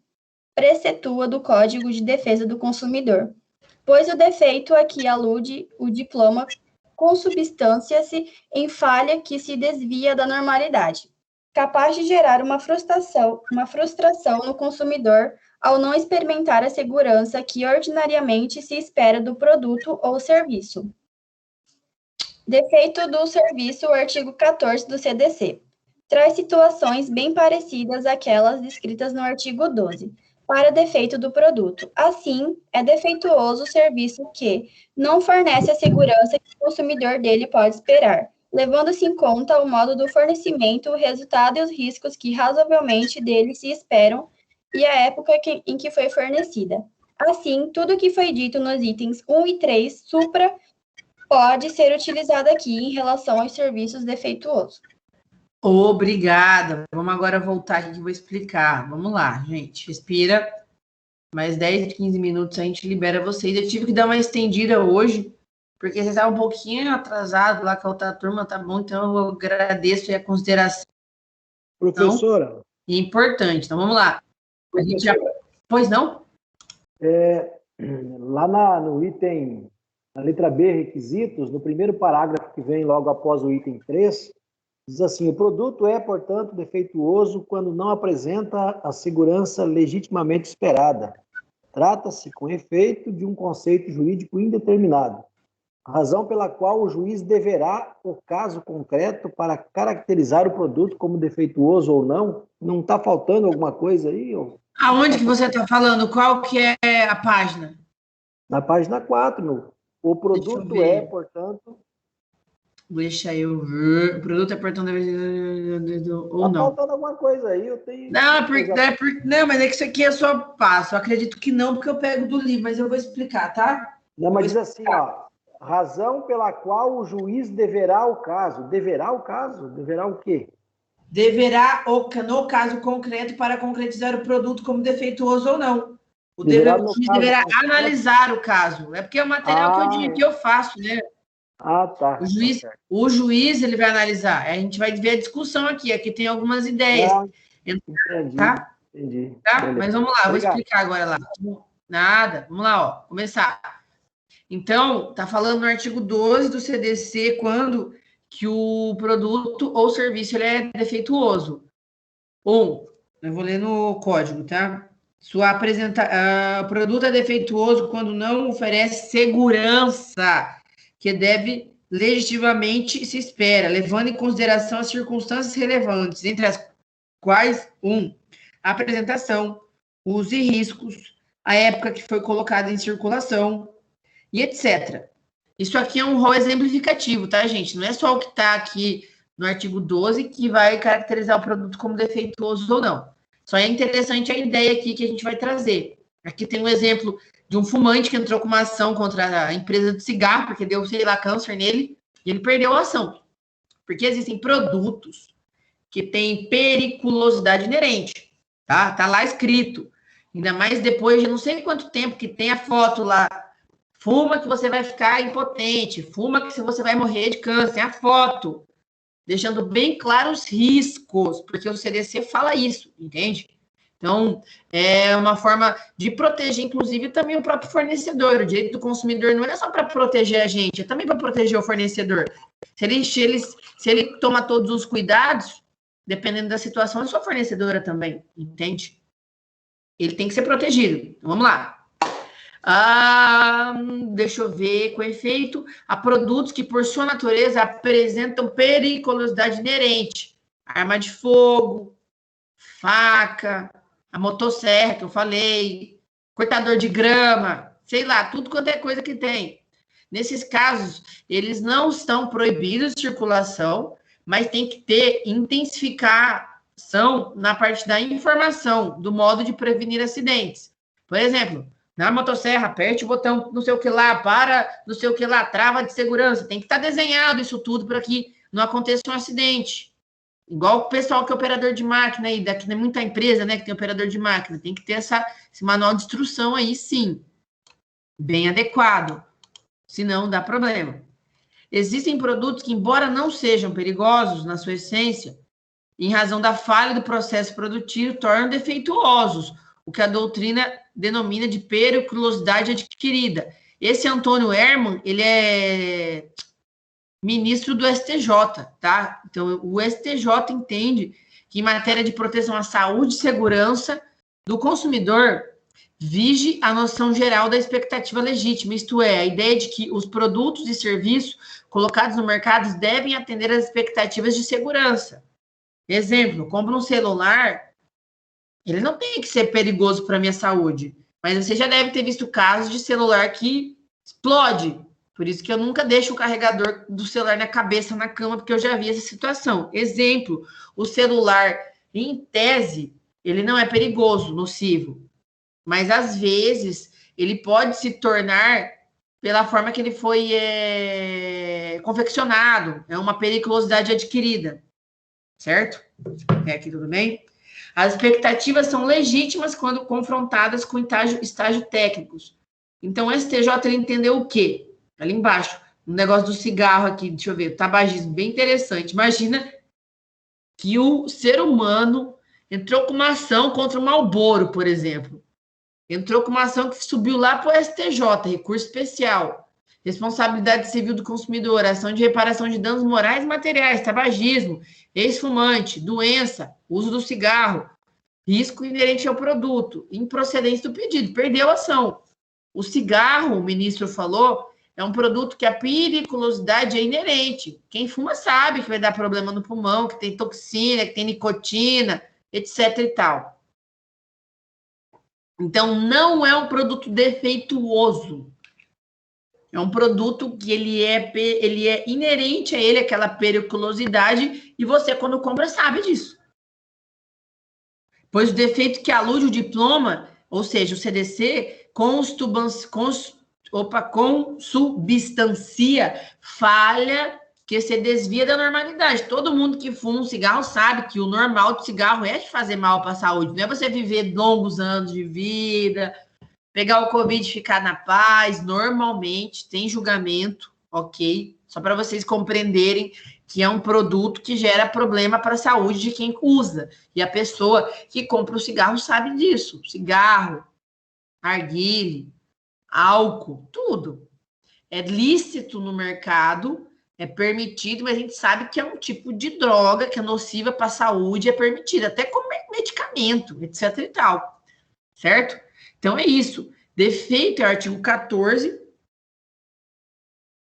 H: precetua do Código de Defesa do Consumidor, pois o defeito a que alude o diploma consubstancia-se em falha que se desvia da normalidade, capaz de gerar uma frustração no consumidor ao não experimentar a segurança que ordinariamente se espera do produto ou serviço. Defeito do serviço, o artigo 14 do CDC. Traz situações bem parecidas àquelas descritas no artigo 12, para defeito do produto. Assim, é defeituoso o serviço que não fornece a segurança que o consumidor dele pode esperar, levando-se em conta o modo do fornecimento, o resultado e os riscos que razoavelmente dele se esperam e a época em que foi fornecida. Assim, tudo o que foi dito nos itens 1 e 3 supra pode ser utilizado aqui em relação aos serviços defeituosos.
A: Obrigada. Vamos agora voltar aqui que eu vou explicar. Vamos lá, gente. Respira. Mais 10, 15 minutos a gente libera vocês. Eu tive que dar uma estendida hoje, porque vocês estavam um pouquinho atrasados lá com a outra turma, tá bom? Então eu agradeço a consideração.
B: Professora.
A: É importante. Então vamos lá. A gente já... Pois não?
B: Lá no item, na letra B, requisitos, no primeiro parágrafo que vem logo após o item 3, diz assim: o produto é, portanto, defeituoso quando não apresenta a segurança legitimamente esperada. Trata-se, com efeito, de um conceito jurídico indeterminado, razão pela qual o juiz deverá, o caso concreto, para caracterizar o produto como defeituoso ou não. Não está faltando alguma coisa aí?
A: Aonde que você está falando? Qual que é a página?
B: Na página 4, o produto é, portanto...
A: Deixa eu ver. O produto é portão ou não.
B: Tá faltando alguma coisa aí, eu tenho...
A: Não, mas é que isso aqui é só passo. Eu acredito que não, porque eu pego do livro, mas eu vou explicar, tá?
B: Não, mas diz assim, ó. Razão pela qual o juiz deverá o caso. Deverá o caso? Deverá o quê?
A: Deverá, no caso concreto, para concretizar o produto como defeituoso ou não. O juiz deverá analisar o caso. É porque é o material que eu faço, né?
B: Tá.
A: O juiz ele vai analisar. A gente vai ver a discussão aqui. Aqui tem algumas ideias.
B: Entendi.
A: Tá?
B: Entendi.
A: Tá? Mas vamos lá, vou explicar agora lá. Nada. Vamos lá, ó. Começar. Então, tá falando no artigo 12 do CDC quando que o produto ou serviço ele é defeituoso. Eu vou ler no código, tá? O produto é defeituoso quando não oferece segurança que deve legitimamente se espera, levando em consideração as circunstâncias relevantes, entre as quais, a apresentação, uso e riscos, a época que foi colocada em circulação, e etc. Isso aqui é um rol exemplificativo, tá, gente? Não é só o que está aqui no artigo 12 que vai caracterizar o produto como defeituoso ou não. Só é interessante a ideia aqui que a gente vai trazer. Aqui tem um exemplo de um fumante que entrou com uma ação contra a empresa de cigarro, porque deu, sei lá, câncer nele, e ele perdeu a ação. Porque existem produtos que têm periculosidade inerente, tá? Tá lá escrito. Ainda mais depois de não sei quanto tempo que tem a foto lá. Fuma que você vai ficar impotente, fuma que você vai morrer de câncer, a foto, deixando bem claro os riscos, porque o CDC fala isso, entende? Então, é uma forma de proteger, inclusive, também o próprio fornecedor. O direito do consumidor não é só para proteger a gente, é também para proteger o fornecedor. Se ele toma todos os cuidados, dependendo da situação, é sua fornecedora também, entende? Ele tem que ser protegido. Então, vamos lá. Deixa eu ver, com efeito a produtos que, por sua natureza, apresentam periculosidade inerente. Arma de fogo, faca, a motosserra que eu falei, cortador de grama, sei lá, tudo quanto é coisa que tem. Nesses casos, eles não estão proibidos de circulação, mas tem que ter intensificação na parte da informação, do modo de prevenir acidentes. Por exemplo, na motosserra, aperte o botão não sei o que lá, para não sei o que lá, trava de segurança. Tem que estar desenhado isso tudo para que não aconteça um acidente. Igual o pessoal que é operador de máquina aí, daqui tem muita empresa, né, que tem operador de máquina. Tem que ter esse manual de instrução aí, sim. Bem adequado. Senão dá problema. Existem produtos que, embora não sejam perigosos na sua essência, em razão da falha do processo produtivo, tornam defeituosos, o que a doutrina denomina de periculosidade adquirida. Esse Antônio Herman, ele é ministro do STJ, tá? Então, o STJ entende que, em matéria de proteção à saúde e segurança do consumidor, vige a noção geral da expectativa legítima, isto é, a ideia de que os produtos e serviços colocados no mercado devem atender às expectativas de segurança. Exemplo, compra um celular, ele não tem que ser perigoso para a minha saúde, mas você já deve ter visto casos de celular que explode. Por isso que eu nunca deixo o carregador do celular na cabeça, na cama, porque eu já vi essa situação. Exemplo, o celular, em tese, ele não é perigoso, nocivo, mas às vezes ele pode se tornar pela forma que ele foi confeccionado, é uma periculosidade adquirida, certo? Até aqui tudo bem? As expectativas são legítimas quando confrontadas com estágio técnicos. Então, o STJ ele entendeu o quê? Ali embaixo, no negócio do cigarro aqui, deixa eu ver, tabagismo, bem interessante. Imagina que o ser humano entrou com uma ação contra o Marlboro, por exemplo. Entrou com uma ação que subiu lá para o STJ, recurso especial. Responsabilidade civil do consumidor, ação de reparação de danos morais e materiais, tabagismo, ex-fumante, doença, uso do cigarro, risco inerente ao produto, improcedência do pedido, perdeu a ação. O cigarro, o ministro falou, é um produto que a periculosidade é inerente. Quem fuma sabe que vai dar problema no pulmão, que tem toxina, que tem nicotina, etc. e tal. Então, não é um produto defeituoso. É um produto que ele é inerente a ele, aquela periculosidade, e você, quando compra, sabe disso. Pois o defeito que alude o diploma, ou seja, o CDC, consubstancia falha que se desvia da normalidade. Todo mundo que fuma um cigarro sabe que o normal do cigarro é de fazer mal para a saúde. Não é você viver longos anos de vida, pegar o Covid e ficar na paz. Normalmente tem julgamento, ok? Só para vocês compreenderem que é um produto que gera problema para a saúde de quem usa. E a pessoa que compra o cigarro sabe disso. Cigarro, narguilé, álcool, tudo. É lícito no mercado, é permitido, mas a gente sabe que é um tipo de droga que é nociva para a saúde, é permitido, até como medicamento, etc e tal. Certo? Então é isso. Defeito é o artigo 14,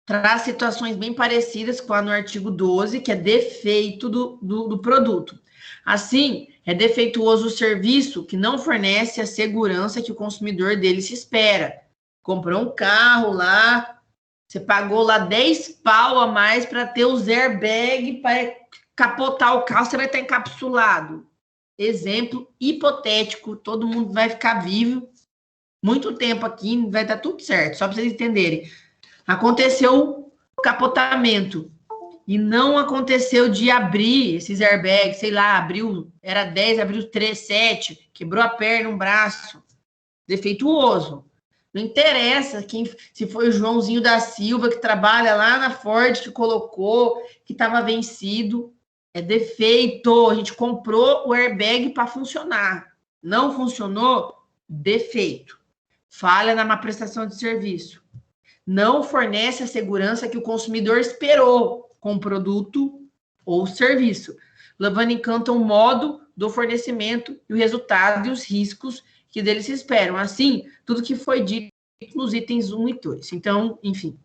A: traz situações bem parecidas com a no artigo 12, que é defeito do produto. Assim, é defeituoso o serviço que não fornece a segurança que o consumidor dele se espera. Comprou um carro lá, você pagou lá 10 pau a mais para ter os airbags para capotar o carro, você vai estar encapsulado. Exemplo hipotético, todo mundo vai ficar vivo muito tempo aqui, vai dar tudo certo, só para vocês entenderem. Aconteceu o capotamento e não aconteceu de abrir esses airbags, sei lá, abriu, era 10, abriu 3, 7, quebrou a perna, um braço, defeituoso. Não interessa se foi o Joãozinho da Silva, que trabalha lá na Ford, que colocou, que estava vencido, é defeito. A gente comprou o airbag para funcionar. Não funcionou, defeito. Falha na má prestação de serviço. Não fornece a segurança que o consumidor esperou com o produto ou serviço, levando em conta o modo do fornecimento e o resultado e os riscos que dele se esperam. Assim, tudo que foi dito nos itens 1 e 2. Então, enfim,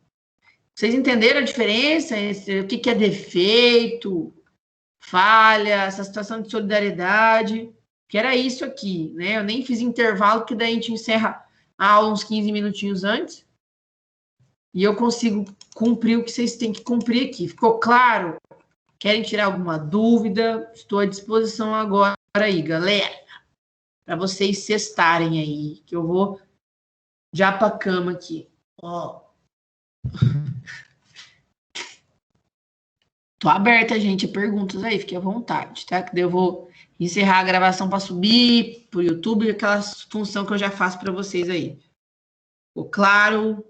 A: vocês entenderam a diferença? O que é defeito, falha, essa situação de solidariedade, que era isso aqui, né? Eu nem fiz intervalo, que daí a gente encerra a aula uns 15 minutinhos antes, e eu consigo cumprir o que vocês têm que cumprir aqui. Ficou claro? Querem tirar alguma dúvida? Estou à disposição agora aí, galera, para vocês cestarem aí, que eu vou já para a cama aqui. Ó. Tô aberta, gente, a perguntas aí, fique à vontade, tá? Que daí eu vou encerrar a gravação para subir pro YouTube, aquela função que eu já faço para vocês aí. Ficou claro?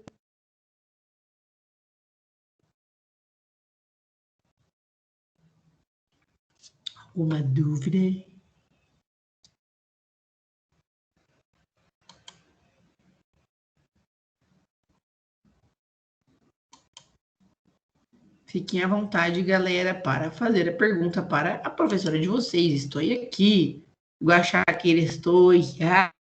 A: Alguma dúvida? Fiquem à vontade, galera, para fazer a pergunta para a professora de vocês. Estou aqui. Guaxaqueira, estou.